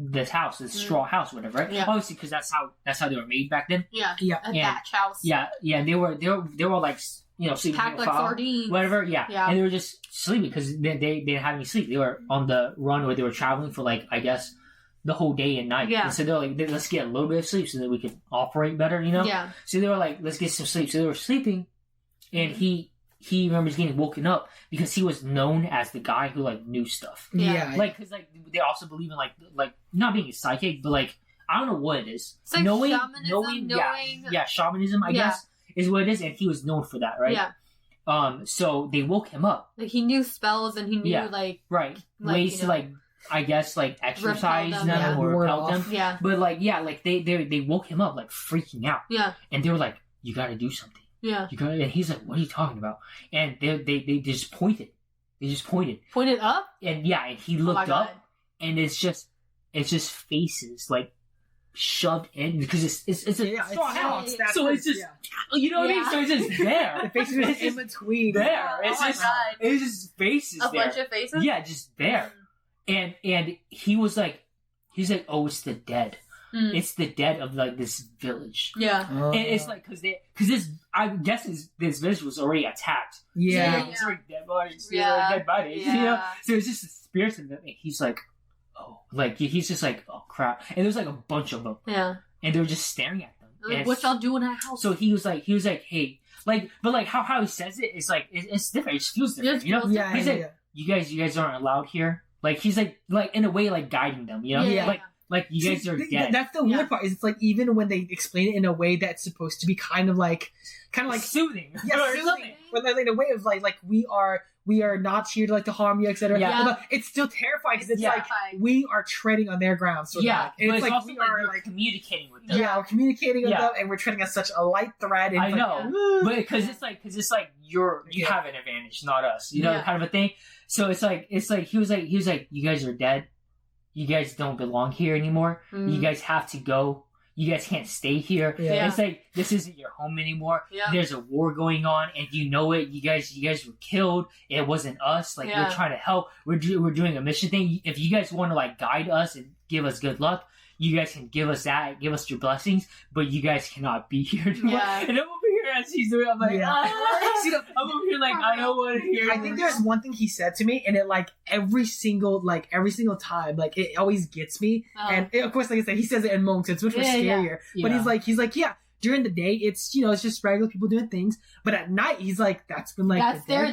This house, this straw house, whatever, right? Yeah. Obviously, because that's how they were made back then. Yeah, a thatch house. Yeah. And they were like you know sleeping packed like sardines, whatever. Yeah, and they were just sleeping because they didn't have any sleep. They were on the run or they were traveling for like I guess the whole day and night. Yeah. And so they're like, let's get a little bit of sleep so that we can operate better, you know. Yeah. So they were like, let's get some sleep. So they were sleeping, and he remembers getting woken up because he was known as the guy who like knew stuff. Yeah. Like, because like they also believe in like not being a psychic, but like I don't know what it is. It's like knowing. Yeah, shamanism I guess is what it is, and he was known for that, right? Yeah. So they woke him up. Like he knew spells and he knew ways to like I guess like exercise them or repel them. Yeah. But like they woke him up like freaking out. Yeah. And they were like, you got to do something. Yeah. And he's like, what are you talking about? And they just pointed. They just pointed. Pointed up? And and he looked up, and it's just faces like shoved in because it's a straw house. So it's just you know what I mean? So it's just there. The faces are in between. There. It's just faces. A bunch of faces? Yeah, just there. And he was like, oh, it's the dead. It's the dead of like this village. Yeah, and it's like because this I guess this village was already attacked. Yeah, it's already dead bodies. Dead bodies. You know, so it's just the spirits of them. He's like, oh, like he's just like, oh crap, and there's like a bunch of them. Yeah, and they were just staring at them. Like, what y'all doing at house? So he was like, hey, like, but like how he says it is like it's different. It just feels different. You know, he's like, you guys aren't allowed here. Like he's like in a way like guiding them. You know, like you guys are dead. That's the weird part. Is it's like even when they explain it in a way that's supposed to be kind of like soothing. Yeah, soothing. But like in a way of like we are not here to like to harm you, etc. Yeah. But it's still terrifying because it's like we are treading on their ground. So yeah, and it's like we are like communicating with them. Yeah, we're communicating with them, and we're treading on such a light thread. And I know, but because it's like you have an advantage, not us. You know, kind of a thing. So it's like he was like you guys are dead. You guys don't belong here anymore. You guys have to go. you guys can't stay here. Yeah. It's like, this isn't your home anymore. Yeah. There's a war going on, and you know it. You guys were killed. It wasn't us. Like, we're trying to help. We're doing a mission thing. If you guys want to, like, guide us and give us good luck, you guys can give us that, give us your blessings, but you guys cannot be here. Yeah. And I'm over here as he's doing it, I'm like, I'm over here like, I don't want to hear. I think there's one thing he said to me, and it like every single time, like it always gets me. And of course, like I said, he says it in moments, it's much more scarier. But he's like, yeah. During the day, it's it's just regular people doing things. But at night, he's like, that's when like that's their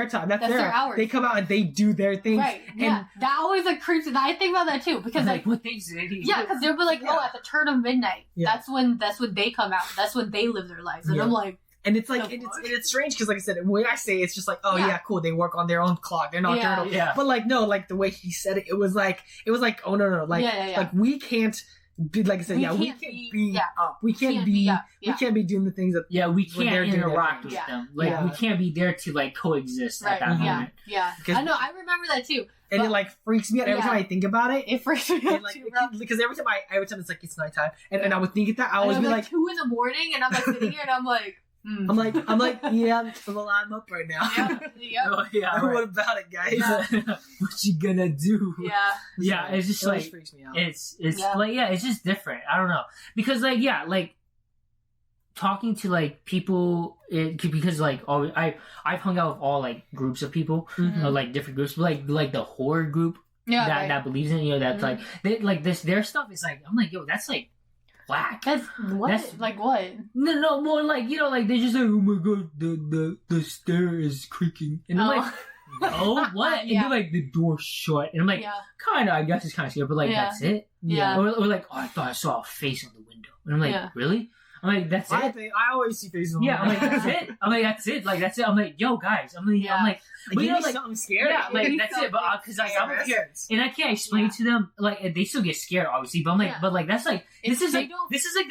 time. That's their hours. They come out and they do their things. Right. And that always like creeps me. I think about that too because like what things do they do? Yeah, because they'll be like, at the turn of midnight. Yeah. That's when they come out. That's when they live their lives. And I'm like. And it's like, it's strange because, like I said, the way I say it, it's just like, cool, they work on their own clock, they're nocturnal. Yeah. But like, no, like the way he said it, it was like, oh no, like, like we can't be, like I said, we can't be doing the things that we can't interact with them. Like we can't be there to like coexist at that moment. Yeah. I know, I remember that too. And it like freaks me out every time I think about it. It freaks me out like, too, because every time it's like it's nighttime, and I would think that I always be like 2 a.m, and I'm like sitting here and I'm like. I'm like, yeah, well, I'm up right now. What about it, guys? What you gonna do? Yeah. It's just like freaks me out. It's like it's just different. I don't know because like talking to like people because like I've hung out with all like groups of people, like different groups, like the horror group that believes in that's like they like this their stuff is like I'm like that's like. Whack. That's what? That's like what? No, more like like they just like, oh my god, the stair is creaking, and I'm like, no, what? And they're like the door's shut, and I'm like, kind of, I guess it's kind of scary, but like that's it, or like, oh, I thought I saw a face on the window, and I'm like, really? I'm like, that's it. I always see faces on the window. I'm like, that's it. I'm like, that's it. Like that's it. I'm like, yo, guys. I'm like, but like something scary. Yeah, like that's it. But because like I'm over here, and I can't explain to them. Like they still get scared, obviously. But I'm like, but like that's like this is like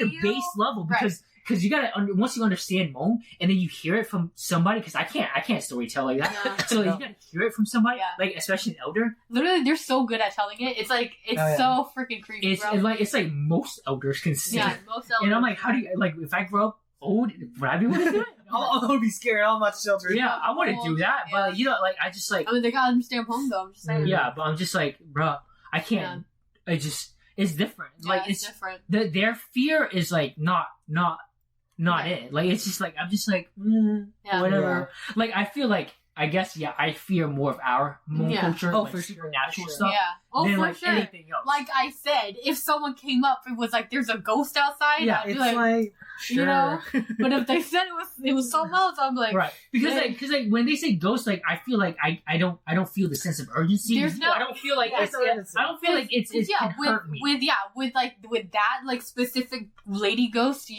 the base level because you gotta once you understand Hmong and then you hear it from somebody because I can't story tell like that. So you gotta hear it from somebody, like especially an elder. Literally, they're so good at telling it. It's like so freaking creepy. It's like most elders can say. Yeah, most elders. And I'm like, how do you like if I grow up old, would I be able to do it? I'll be scared. I'll not shelter. Yeah, I want to do that, but like I just like. I mean, they gotta understand Hmong though. I'm just saying. Yeah, but I'm just like, bro, I can't. I just it's different. Like it's different. Their fear is like not it. Like it's just like I'm just like whatever. Yeah. Like I feel like I guess I fear more of our Hmong culture, like for supernatural stuff. Yeah. Than for like sure. anything else. Like I said, if someone came up and was like, "There's a ghost outside," I'd be like sure. You know. But if they said it was something else, I'm like, right. Because like when they say ghost, like I feel like I don't feel the sense of urgency. I don't feel like I don't feel like it's can hurt me. With that like specific lady ghost,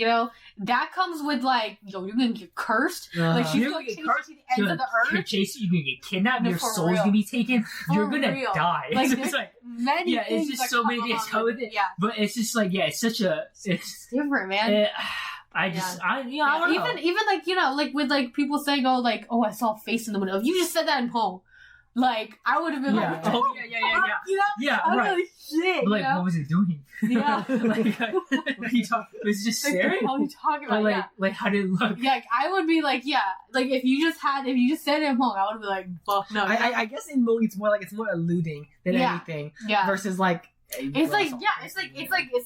that comes with like you're gonna get cursed. Like she's gonna chase you to the ends of the earth. You're gonna get kidnapped. Your soul's gonna be taken. You're gonna die. Like it's like many things. It's just so many things come with it. Yeah, but it's just like it's such a it's different, man. I don't know. Even like like with like people saying oh I saw a face in the window. If you just said that in home, like I would have been like yeah right. Like, shit, like what was it doing? Yeah, like what are you talking? Was it just staring? What are you talking about? Like how did it look? Yeah, like, I would be like like if you just said it in home, I would be like fuck no. I guess in Hmong it's more alluding than anything. Yeah. Versus like. It's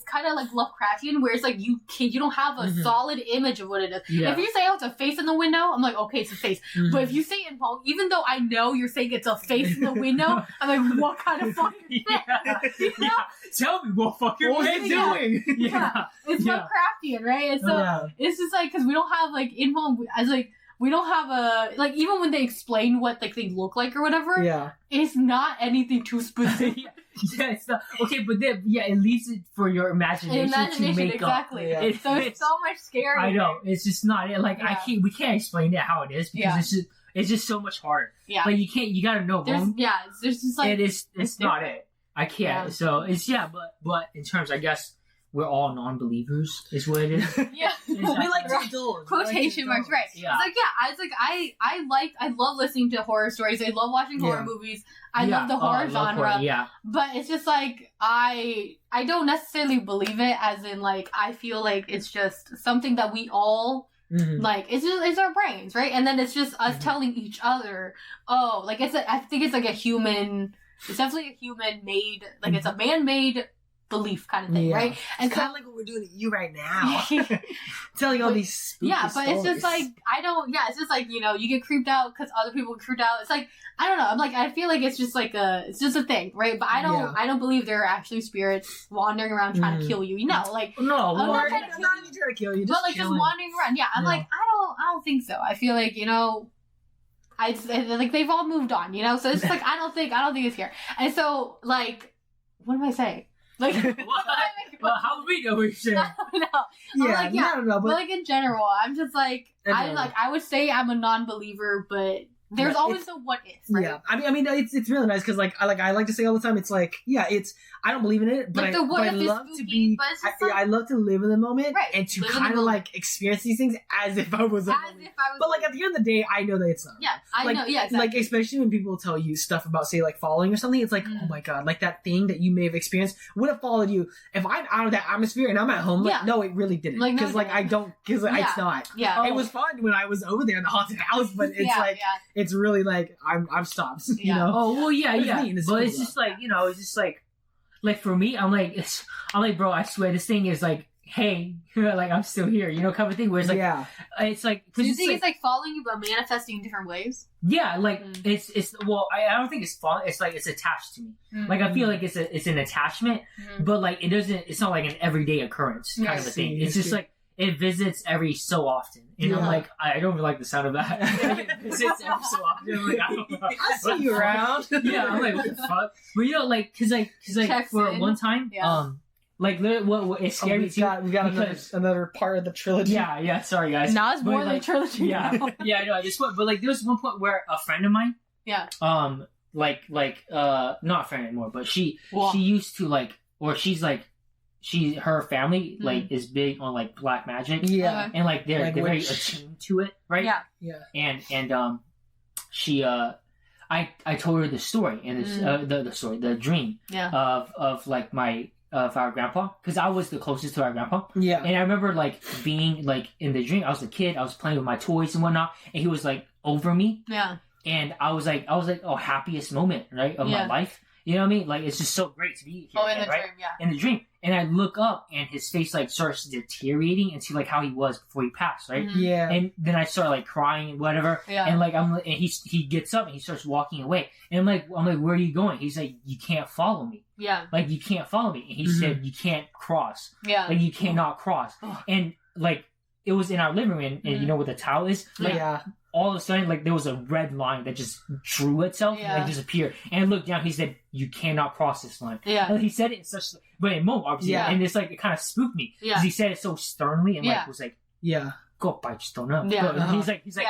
kind of like Lovecraftian, where it's like you don't have a solid image of what it is. Yeah. If you say it's a face in the window, I'm like okay, it's a face. But if you say it in Hmong, even though I know you're saying it's a face in the window, I'm like what kind of fucking thing? Tell me what fucking what are you doing? It's Lovecraftian, right? And so it's just like because we don't have like in Hmong as like. We don't have a like even when they explain what like they look like or whatever. Yeah, it's not anything too specific. It's not okay, but then it leaves it for your imagination to make exactly. up. It's so much scarier. I know it's just not it. Like we can't explain it how it is because it's just so much harder. Yeah, like you gotta know. There's just like it's not it. I can't. So it's but in terms I guess we're all non-believers is what it is. Yeah. We like to indulge. Quotation marks, right. Yeah. It's like, I love listening to horror stories. I love watching horror movies. I love the horror genre. Horror, But it's just like, I don't necessarily believe it, as in like, I feel like it's just something that we all, like, it's our brains, right? And then it's just us telling each other, oh, like, I think it's like it's definitely a human made, like, it's a man-made belief kind of thing, right? And kind of like what we're doing to you right now. Telling all these spooky stories. It's just like, it's just like, you know, you get creeped out because other people get creeped out. It's like, I don't know, I'm like, I feel like it's just like it's just a thing, right? But I don't believe there are actually spirits wandering around trying to kill you, you know, like, no, I'm not even trying to kill you, but like just wandering around, I'm like, I don't think so. I feel like, you know, like they've all moved on, you know, so it's just like, I don't think it's here. And so, like, what am I saying? Like, well, how would we know what you're saying? No. But like in general, I'm just like, I would say I'm a non-believer, but there's always the what if, right? Yeah, I mean, it's really nice because like I like to say all the time, it's like, I don't believe in it, but like I love to be, I love to live in the moment, right, and to kind of like experience these things as if I was. But like at the end of the day, I know that it's not. Yeah, I know. Yeah, exactly. Like especially when people tell you stuff about, say, like falling or something, it's like, oh my god, like that thing that you may have experienced would have followed you if I'm out of that atmosphere and I'm at home. Like, no, it really didn't, because it's not. Yeah, it was fun when I was over there in the haunted house, but it's like it's really like I've stopped. You know? Oh well, but it's just like, you know, it's just like for me, I'm like, bro, I swear this thing is like, hey, like I'm still here, you know, kind of thing. Where it's like, it's like, do you think it's like following you but manifesting in different ways? Yeah, like it's well, I don't think it's falling. It's like it's attached to me. Like I feel like it's an attachment, but like it's not like an everyday occurence kind of a thing. It's just like it visits every so often, and I'm like, I don't like the sound of that. It visits every so often. I'm like, I don't know. I see you around. I'm like, what the fuck? But you know, like, cause for one time, like, what it scared me too. We got another part of the trilogy. Yeah. Sorry, guys. Now it's more than a trilogy. Yeah, I know. This one, but like, there was one point where a friend of mine, not a friend anymore, but she used to like, or she's like. Her family like is big on like black magic, and like they're very attuned to it, right? And she I told her the story and the dream of like of our grandpa, because I was the closest to our grandpa, and I remember like being like in the dream, I was a kid, I was playing with my toys and whatnot, and he was like over me, and I was like happiest moment, right, of my life. You know what I mean? Like, it's just so great to be here. Oh, in the dream, in the dream. And I look up, and his face, like, starts deteriorating into, like, how he was before he passed, right? Yeah. And then I start, like, crying and whatever. Yeah. And, like, and he gets up, and he starts walking away. And I'm like, where are you going? He's like, you can't follow me. Yeah. Like, you can't follow me. And he said, you can't cross. Yeah. Like, you cannot cross. And, like, it was in our living room, and you know what the towel is? Like, all of a sudden, like, there was a red line that just drew itself and like, disappeared. And I looked down, he said, you cannot cross this line. Yeah. And he said it in such, but in a moment, obviously. And it's like, it kind of spooked me. Yeah. Because he said it so sternly and like, was like, go by Stona. Yeah. He's like,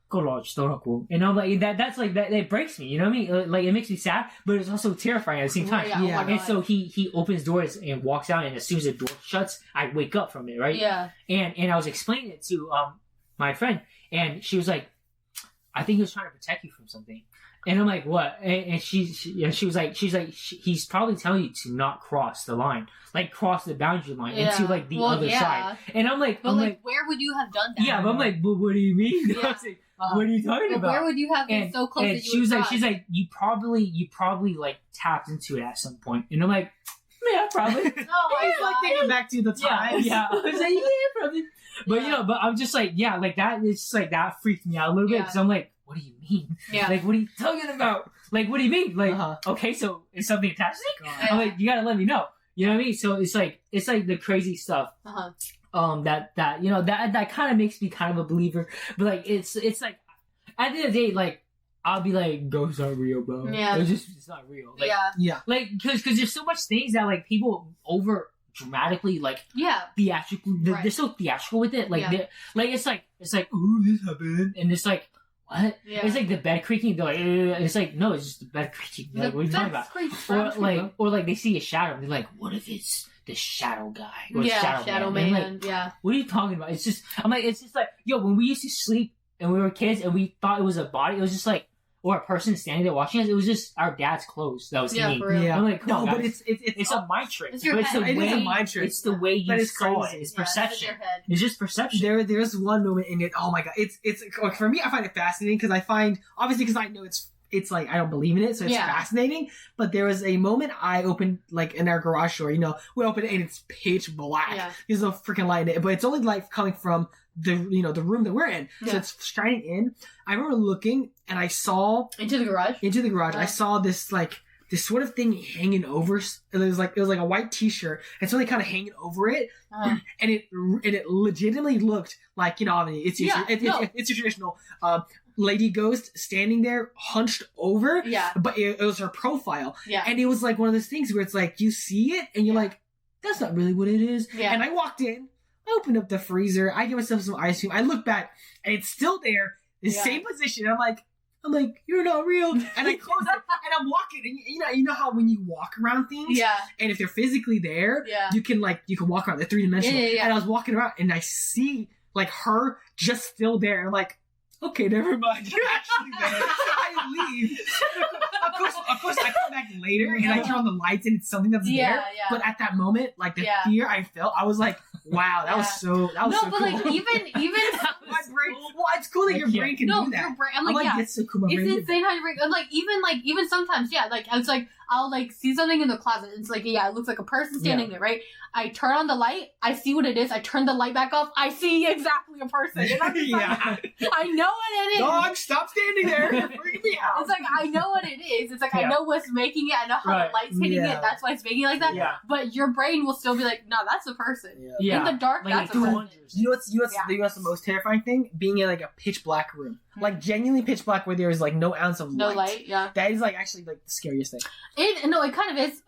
go large Stona. And I'm like, that's like, that it breaks me, you know what I mean? Like, it makes me sad, but it's also terrifying at the same time. And so he opens doors and walks out, and as soon as the door shuts, I wake up from it, right? Yeah. And I was explaining it to my friend, and she was like, I think he was trying to protect you from something. And I'm like, what? And she was like, he's probably telling you to not cross the line, like cross the boundary line into like the other side. And I'm like, where would you have done that? Yeah, but I'm like, but what do you mean? Yeah. I was like, what are you talking about? Where would you have been so close? And she's like, you probably like tapped into it at some point. And I'm like, yeah, probably. It's like thinking back to the times. Yeah. I was like, yeah, probably. But you know, but I'm just like, like that. It's just like that freaked me out a little bit, because I'm like, what do you mean? Yeah. Like, what are you talking about? Like, what do you mean? Like, okay, so is something attached to me? I'm like, you gotta let me know. You know what I mean? So it's like the crazy stuff. That you know that kind of makes me kind of a believer. But like, it's like at the end of the day, like, I'll be like, ghosts aren't real, bro. Yeah. It's not real. Like, Like, because there's so much things that like people over dramatically, like, theatrical. They're so theatrical with it. Like, it's like, ooh, this happened, and it's like, what? Yeah. It's like the bed creaking. They're like, it's like, no, it's just the bed creaking. Like, what are you talking about? Or like they see a shadow. They're like, what if it's the shadow guy or shadow man? Like, what are you talking about? It's just, I'm like, it's just like, yo, when we used to sleep and we were kids and we thought it was a body, it was just like, or a person standing there watching us. It was just our dad's clothes that was hanging. Yeah, I'm like, come on, but guys. It's a mind trick. It's your head. It is a mind trick. It's the way you saw it. It's perception. It's just perception. There's one moment in it. Oh my god! It's like, for me, I find it fascinating because I find, obviously, because I know it's like I don't believe in it, so it's fascinating. But there was a moment I opened, like in our garage door. You know, we open it and it's pitch black. Yeah. There's no freaking light in it, but it's only light coming from the room that we're in. So it's shining in. I remember looking and I saw into the garage. Yeah. I saw this sort of thing hanging over. It was like a white T-shirt and something kind of hanging over it, and it legitimately looked like, you know, I mean, it's your traditional lady ghost standing there hunched over. Yeah. But it was her profile. Yeah. And it was like one of those things where it's like you see it and you're like, that's not really what it is. Yeah. And I walked in. I opened up the freezer. I gave myself some ice cream. I look back, and it's still there, the same position. I'm like, you're not real. And I close it, and I'm walking. And you know how when you walk around things, and if they're physically there, you can walk around. They're 3-dimensional. Yeah. And I was walking around, and I see like her just still there. And I'm like, okay, never mind. You're actually there. I leave. Of course, I come back later and I turn on the lights and it's something that's there. Yeah. But at that moment, like the fear I felt, I was like, wow, that was so cool. But like even my brain. Well, it's cool that your brain can do that. Your brain, I'm like, it's so cool. It's insane how your brain. Like even sometimes, like it's like I'll like see something in the closet. It's like it looks like a person standing there, right? I turn on the light. I see what it is. I turn the light back off. I see exactly a person. And I'm just like, I know what it is. Dog, stop standing there. You're freaking me out. It's like I know what it is. It's like I know what's making it. I know how the light's hitting it. That's why it's making it like that. Yeah. But your brain will still be like, no, that's a person. Yeah. In the dark, like, that's a person. You know what's the most terrifying thing? Being in like a pitch black room. Like genuinely pitch black where there is like no ounce of light. No light, yeah. That is like actually like the scariest thing. It kind of is.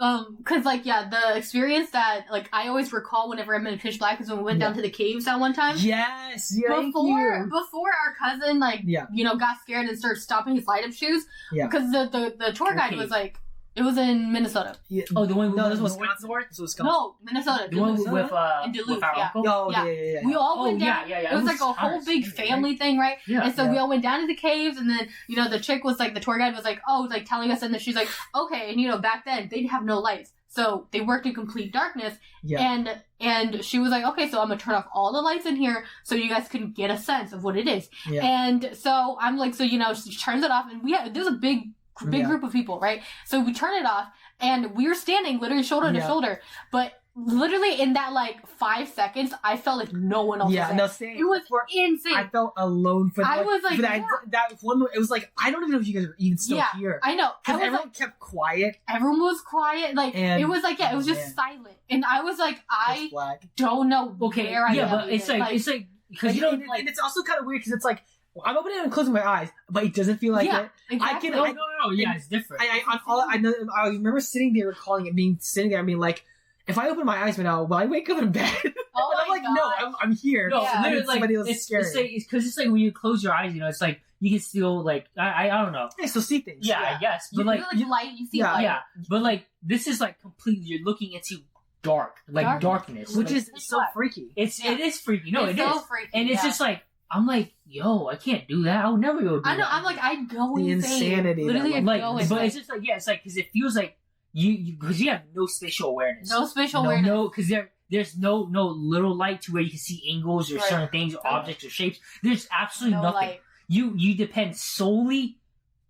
Cause like the experience that like I always recall whenever I'm in pitch black is when we went down to the caves that one time. Yes, before our cousin got scared and started stopping his light up shoes. Yeah. Because the tour guide was like. It was in Minnesota. Yeah. Oh, the one with this was Wisconsin. No, Minnesota. The one with in Duluth. With our uncle? Oh, yeah. We all went down. Yeah. It was like a whole big family thing, right? Yeah. And so we all went down to the caves, and then the chick was like, the tour guide was like, like telling us, and then she's like, okay, and back then they'd have no lights, so they worked in complete darkness. Yeah. And she was like, okay, so I'm gonna turn off all the lights in here so you guys can get a sense of what it is. Yeah. And so I'm like, so she turns it off, and there's a big group of people, right? So we turn it off, and we were standing literally shoulder to shoulder, but literally in that like 5 seconds, I felt like no one else was there. Same. It was insane. I felt alone for that. I was like, that one moment, it was like, I don't even know if you guys were even still here. I know. Because everyone kept quiet. Everyone was quiet. Like, it was like, it was just silent. And I was like, I don't know where I am. Yeah, but it's like, because and it's also kind of weird because it's like, I'm opening and closing my eyes, but it doesn't feel like it. Exactly. No. Yeah, it's different. I remember sitting there recalling it, sitting there and being like, if I open my eyes right now, will I wake up in bed? Oh and I'm like, no, I'm here. No, literally, somebody else is scary. It's because it's like when you close your eyes, it's like you can still like I don't know. I still see things. Yeah, I guess, but you light, you see light. Yeah, but like this is like completely. You're looking into darkness, which is so freaky. It is freaky. No, it's so freaky, and it's just like. I'm like, yo, I can't do that. I would never go do that. I know. I'm like, I'd go the insane. Insanity. Literally, I'd go insane. But it's just like, it's like, because it feels like because you have no spatial awareness. No spatial awareness. No, because there's no little light to where you can see angles or certain things, or objects or shapes. There's absolutely nothing. Light. You depend solely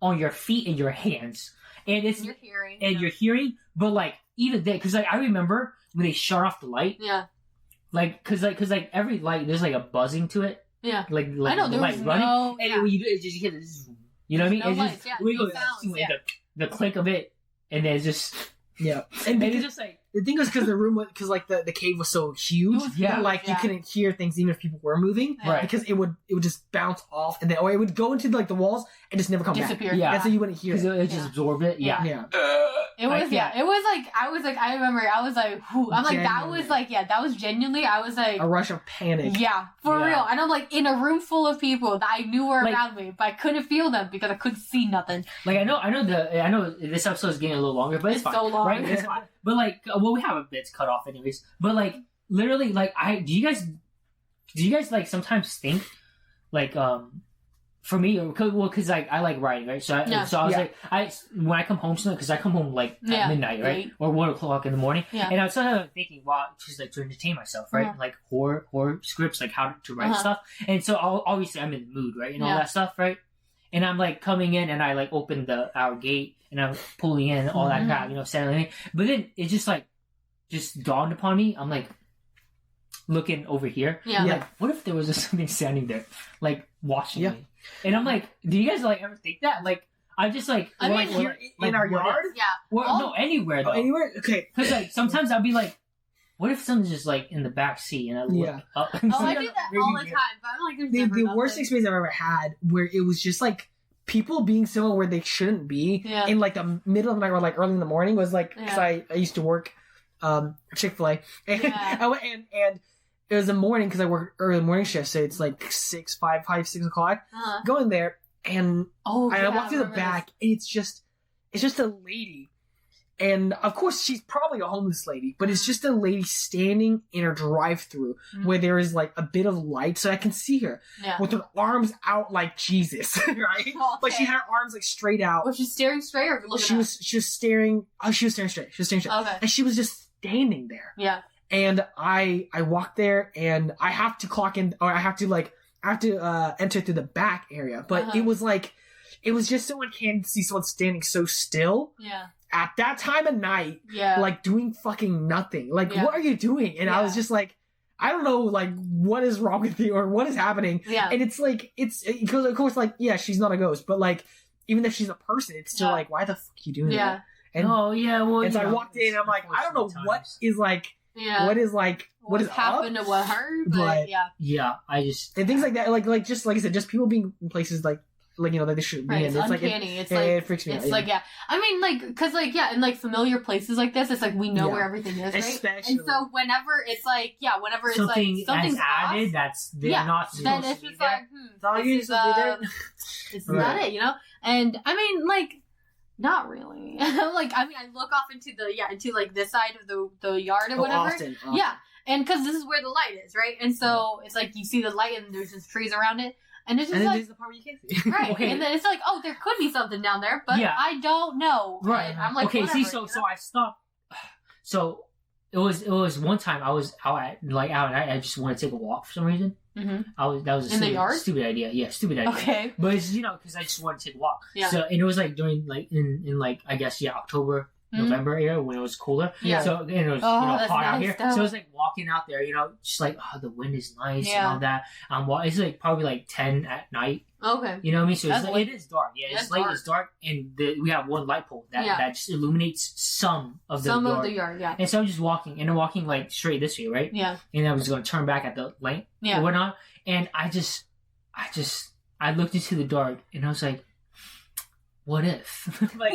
on your feet and your hands, and it's your hearing. And your hearing, but like even then, because like I remember when they shut off the light. Yeah. Like, because every light there's like a buzzing to it. Yeah, like I know there was running, and when you do it, you hear this. You know what I mean? No it's just the click of it, and then it's just and it's just like the thing was because the room was because the cave was so huge, you couldn't hear things even if people were moving, right? Because it would just bounce off, and then it would go into like the walls and just never come back. Yeah, and so you wouldn't hear it. Because it just absorb it. Yeah. It was it was like I remember I was like, whew. I'm like that was like that was genuinely I was like a rush of panic. Yeah, for real. And I'm like in a room full of people that I knew were around me, but I couldn't feel them because I couldn't see nothing. Like I know this episode is getting a little longer, but it's fine, so long, right? It's fine. But like, well, we have a bit cut off anyways. But like, literally, like, do you guys like sometimes think like for me, because like I like writing, right? So I was like, when I come home, because I come home like at midnight, right, or 1 o'clock in the morning, and I was sort of thinking, wow, just like to entertain myself, right? Like horror scripts, like how to write stuff, and so obviously I'm in the mood, right, and all that stuff, right, and I'm like coming in, and I like open our gate, and I'm pulling in all that crap, settling in, but then it just dawned upon me, I'm like looking over here, like what if there was something standing there, like watching me. And I'm like, do you guys like ever think that? Like, I'm just like, I mean, here in our yard? Yeah. Well, no, anywhere though. Anywhere? Okay. Because like sometimes I'll be like, what if something's just like in the back seat and I look up? I do that all the time. But I'm like, there's the worst experience I've ever had where it was just like people being somewhere where they shouldn't be in like the middle of the night or like early in the morning was like, because I used to work Chick-fil-A and it was the morning because I work early morning shift, so it's like 6 o'clock. Going there, and I walk through the back, and it's just a lady, and of course she's probably a homeless lady, but it's just a lady standing in her drive-through where there is like a bit of light, so I can see her with her arms out like Jesus, right? But she had her arms like straight out. Was she staring straight or looking? She was staring. Oh, she was staring straight. Okay. And she was just standing there. Yeah. And I walk there, and I have to clock in, or I have to enter through the back area. But it was just so uncanny to see someone standing so still. Yeah. At that time of night. Yeah. Like doing fucking nothing. Like, what are you doing? And I was just like, I don't know, like, what is wrong with you or what is happening? Yeah. And it's like, because of course, like, yeah, she's not a ghost, but like, even if she's a person, it's still like, why the fuck are you doing that? And, and so I walked in, and I'm like, I don't know what is like. Yeah. What is happened up? to what her? But I just and things like that, like just like I said, just people being in places like they shouldn't be. It's uncanny. It freaks me out. It's like I mean because in like familiar places like this, it's like we know where everything is, right? Especially. And so whenever it's like something's added, that's they're not supposed then it's just like this is not it, And I mean like. Not really. Like, I mean, I look off into like this side of the yard or whatever. Often. Yeah. And because this is where the light is, right? And so it's like you see the light and there's just trees around it. And it's just like. There's the part where you can't see. Right. Okay. And then it's like, oh, there could be something down there, but I don't know. Right. And I'm like, okay, whatever, so I stopped. So it was one time I was out and I just wanted to take a walk for some reason. Mm-hmm. That was a stupid idea. Yeah, stupid idea. Okay. But it's because I just wanted to take a walk. Yeah. So and it was like during like in like I guess October, November area when it was cooler. Yeah. So and it was hot out here. Though. So it was like walking out there, just like the wind is nice and all that. It's like probably like 10 at night. Okay. You know what I mean? So it is dark. Yeah, it's late. It's dark, and we have one light pole that just illuminates some of the yard. Yeah. And so I'm just walking, and I'm walking like straight this way, right? Yeah. And I was going to turn back at the light or whatnot, and I looked into the dark, and I was like, what if? like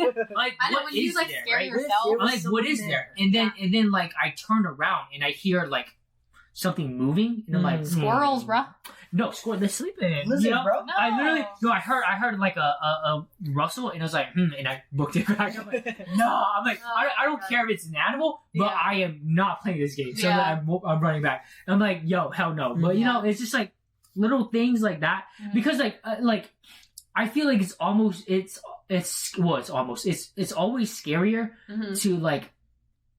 I know, what when is you there? Scare right? yourself. I'm like, what is there? And then like I turn around and I hear like something moving, and I'm like, squirrels, bro. No, squirrels. They're sleeping. Listen, bro. No. I heard like a rustle, and I was like, and I booked it back. I'm like, no, I'm like, I don't care if it's an animal, but I am not playing this game. So I'm running back. I'm like, yo, hell no. But it's just like little things like that because like I feel like it's always scarier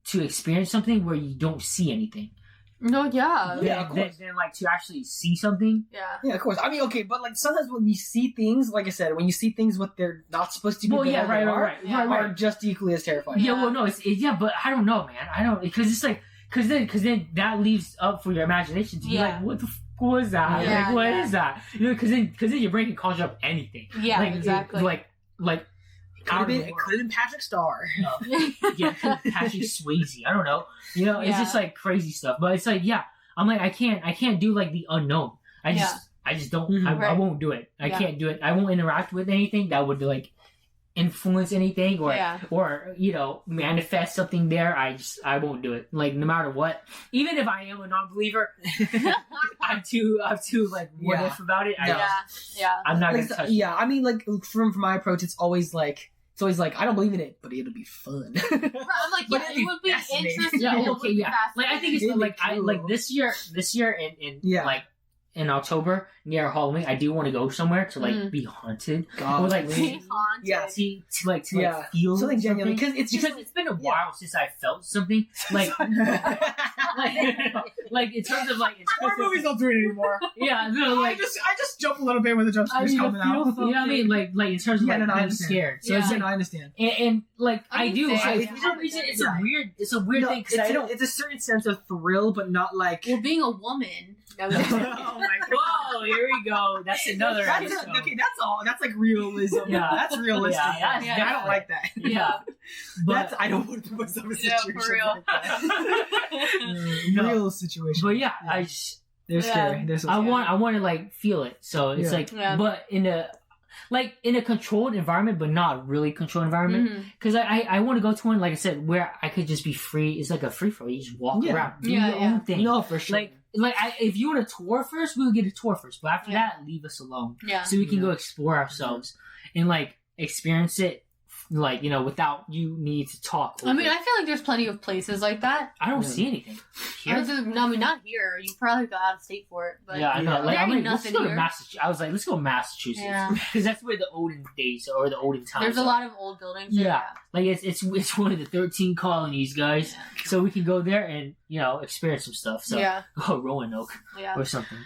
to experience something where you don't see anything. No, yeah. Yeah, of course. Than like to actually see something. Yeah. Yeah, of course. I mean, okay, but like sometimes when you see things, like I said, when you see things what they're not supposed to be, are just equally as terrifying. Yeah, well, no, but I don't know, man. I don't because it's like because then that leaves up for your imagination to be like, what the was that? Yeah, like, what is that? Because then your brain can conjure up anything. Yeah, like, exactly. It could have been Patrick Starr. Patrick Swayze. I don't know. It's just like crazy stuff. But it's like, I'm like, I can't do like the unknown. I just don't. I won't do it. I can't do it. I won't interact with anything that would like influence anything or manifest something there, I won't do it. Like no matter what, even if I am a non-believer, I'm too like what if about it. I'm not gonna touch it. Yeah, I mean, like from my approach, it's always like I don't believe in it, but it'll be fun. I'm like, it would be interesting. Like I think it's like this year in like in October near Halloween, I do want to go somewhere to like be haunted. Or like be haunted. To feel something genuine, because it's been a while since I felt something like like in terms of like horror movies don't do it anymore. Yeah, no, like I just jump a little bit when the jump scares coming out. You know what I mean? Like in terms of like being scared. So it's like I understand. And like I do. For some reason, it's a weird thing because it's a certain sense of thrill, but not like being a woman. Oh my god! Whoa, here we go. That's another. That's all. That's like realism. Yeah, that's realistic. I don't like that. Yeah, but I don't want to put myself in a situation for real. like that. Real situation. But they're scary. They're so scary. I want to like feel it. So it's but in a controlled environment, but not really controlled environment. Because I want to go to one, like I said, where I could just be free. It's like a free for you just walk around, do your own thing. No, for sure. If you want a tour first, we'll get a tour first. But after that, leave us alone. Yeah. So we can go explore ourselves and like experience it, like, without you need to talk. I mean, I feel like there's plenty of places like that. I don't see anything. Here? No, I mean, not here. You probably got out of state for it. But I know. Like, I'm like, let's go to Massachusetts. I was like, let's go to Massachusetts. Because that's where the olden days or the olden times There's a lot of old buildings. Yeah. Like, it's one of the 13 colonies, guys. Yeah. So we can go there and, experience some stuff. So go Roanoke or something.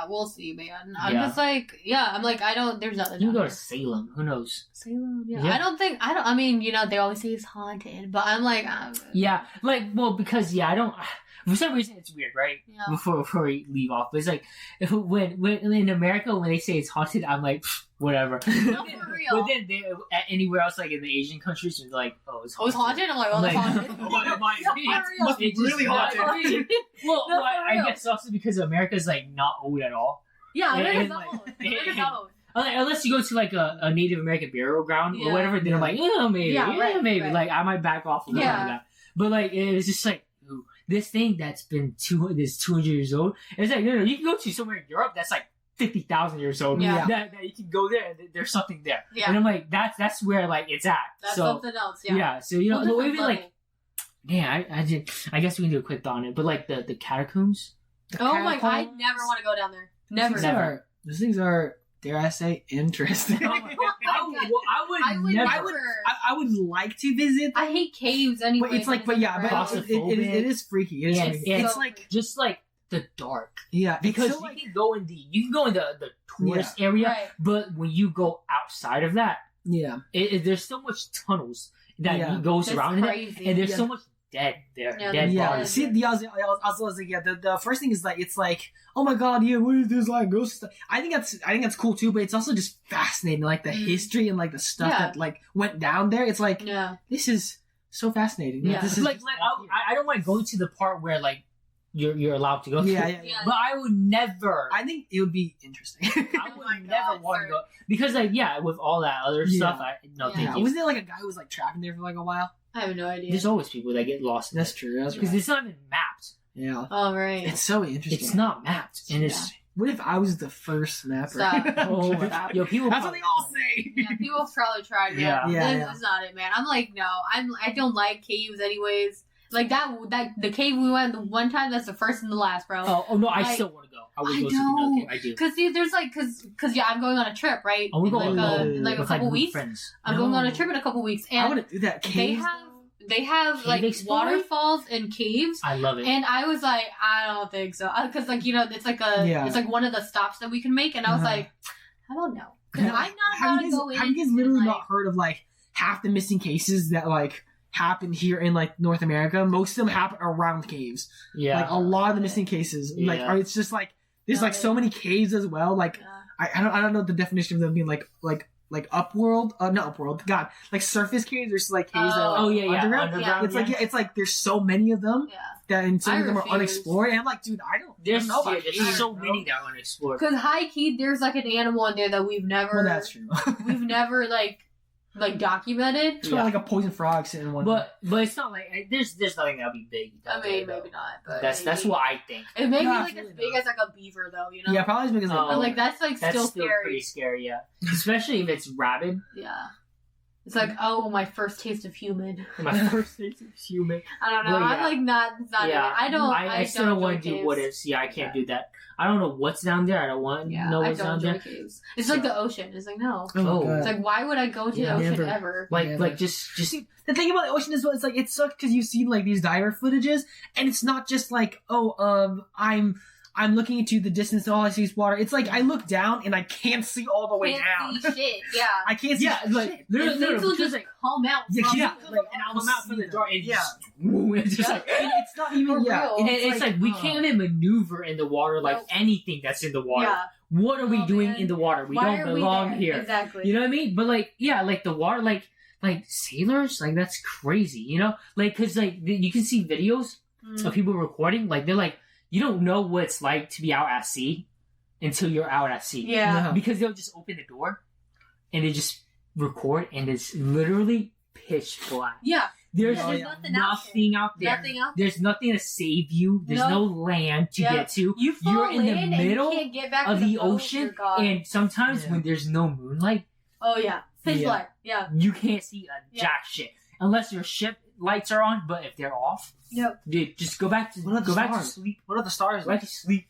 We'll see, man. I'm just like, I'm like, there's nothing. You can go to Salem. Who knows? Salem, I mean, they always say it's haunted, but I'm like, because for some reason it's weird, right? Yeah. Before we leave off, but it's like, when in America, when they say it's haunted, I'm like, whatever. No, for real. But then anywhere else, like in the Asian countries, it's like, it's haunted. Oh, it's haunted? I'm like, it's haunted. It might be. Must be really haunted. Well, I guess also because America's like not old at all. Yeah, America's not old. America's not old. Unless you go to like a Native American burial ground or whatever, then I'm like, maybe. Right. Like I might back off a little bit of that. But like it was just like this thing that's been 200 years old. And it's like no, you can go to somewhere in Europe that's like 50,000 years old. Yeah. That you can go there and there's something there. Yeah. And I'm like, that's where like it's at. That's something else. Yeah. Yeah. So even like, I guess we can do a quick thought on it. But like the catacombs. I never want to go down there. Never. Those things are, dare I say, interesting. I would like to visit. I hate caves anyway. But it's like, it is freaky. It's like just like the dark. Yeah, because you can go in the tourist area, but when you go outside of that, there's so much tunnels that goes around it, and there's so much dead there. Dead bodies. See, I was like, the first thing is like, it's like, oh my god, what is this like ghost stuff? I think that's cool too, but it's also just fascinating, like the history and like the stuff that like went down there. It's like, this is so fascinating. Yeah, this is like I don't mind going to the part where like you're allowed to go. Yeah. But I would never. I think it would be interesting. I would never want to go because like with all that other stuff, thank you. Wasn't there like a guy who was like trapping there for like a while? I have no idea. There's always people that get lost. That's true. Because it's not even mapped. Yeah. Oh, right. It's so interesting. It's not mapped. And it's... What if I was the first mapper? People that's what they all say. Yeah, people probably tried. That's not it, man. I'm like, no. I don't like caves anyways. Like that the cave we went the one time, that's the first and the last, bro. Oh no, I still want to go. I would go to the cave. I do. Because see, there's like, because I'm going on a trip, right? I want to go in like a couple weeks. I'm going on a trip in a couple weeks, and I want to do that. They have like waterfalls and caves. I love it. And I was like, I don't think so, because like it's like it's like one of the stops that we can make, and I was like, I don't know, because I'm not gonna go in. Have you guys literally not heard of like half the missing cases that like happen here in like North America? Most of them happen around caves. Yeah, like a lot of the missing cases, like it's just like there's like so many caves as well. Like I don't know the definition of them being like upworld, not upworld. God, like surface caves or like caves that are underground. It's like there's so many of them that, and some of them are unexplored. And I'm like, dude, I don't know about there's so many that are unexplored. Because high key, there's like an animal in there that we've never. Well, that's true. We've never like like documented. It's like a poison frog sitting in one. But it's not like there's nothing that'll be big. I mean, maybe not. But that's what I think. It may be like as big as like a beaver, though. You know? Yeah, probably as big as like that's like that's still still scary. pretty scary. Yeah, especially if it's rabid. Yeah. It's like, oh, my first taste of human. My first taste of human. I don't know. Well, I'm like not. Yeah, I don't. I still don't want to do what ifs. Yeah, I can't do that. I don't know what's down there. I don't want to know what's down there. Caves. It's like the ocean. It's like no. Oh, it's like why would I go to the ocean never. ever? Like just. The thing about the ocean is, it's like it sucks because you see like these diver footages, and it's not just like I'm looking into the distance and all I see is water. It's like I look down and I can't see all the way down. See shit. Yeah. I can't see shit. Like things will just like come out. Yeah, and I'll come out from the door and just like and it's not even real. It's like we can't even maneuver in the water like anything that's in the water. Yeah. What are we doing in the water? We don't belong here. Exactly. You know what I mean? But like like the water like sailors, like that's crazy, you know? Like cuz like you can see videos of people recording, like they're like you don't know what it's like to be out at sea until you're out at sea. Yeah. Because they'll just open the door and they just record and it's literally pitch black. Yeah. There's nothing out there. There's nothing to save you. There's no land to get to. You're in the middle of the ocean and sometimes when there's no moonlight. Oh yeah. Pitch black. Yeah. You can't see a jack shit. Unless your ship lights are on, but if they're off, dude, just go back to sleep. What are the stars? Go back to sleep.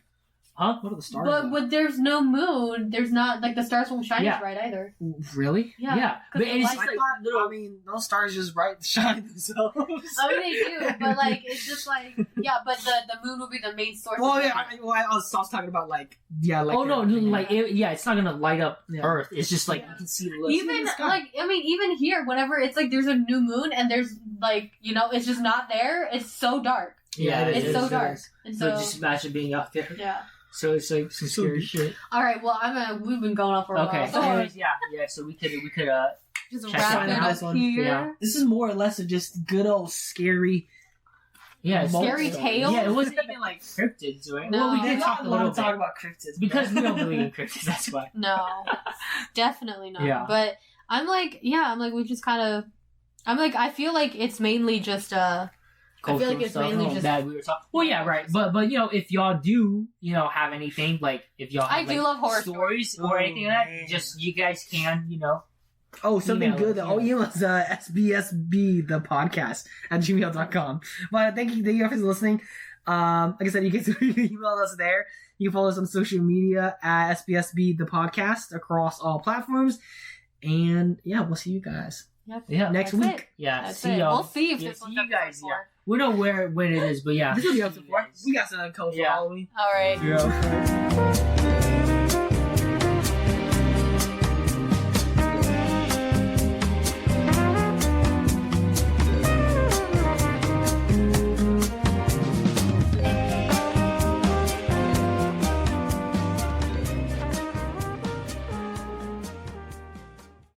Huh? What are the stars? But when there's no moon, there's not like the stars won't shine as bright either. Really? Yeah. But it's just like little. I mean, those stars just shine themselves. I mean, they do, but like it's just like but the moon will be the main source. Well, yeah. I was talking about like oh no, like it's not gonna light up Earth. It's just like you can see the even like even here, whenever it's like there's a new moon and there's like it's just not there. It's so dark. Yeah, it's so dark. And so just imagine being out there. Yeah. So it's like some scary shit. All right, well, we've been going on for a while. Okay, so anyways, so we could just check wrap it up here. Yeah. This is more or less of just good old scary. Yeah, scary tales. Yeah, it wasn't even like cryptids, right? No. Well, we did talk a little bit about cryptids because we don't believe in cryptids. That's why. No, definitely not. Yeah. But I'm like we just kind of. I feel like it's mainly just I feel like it's mainly just that we were talking. Well, yeah, right. But if y'all do have anything like if y'all have, I do love horror stories or anything like that, just you guys can Oh, something good. Email us SBSB the podcast at gmail.com. But thank you guys for listening. Like I said, you can email us there. You can follow us on social media at SBSB the podcast across all platforms. And we'll see you guys. Yep. Yeah, next week. It. Yeah, that's see it. y'all. We'll see if this you guys. Yeah, we know when it is, but this will be up to 4. We got something cool for Halloween. All right. Yeah.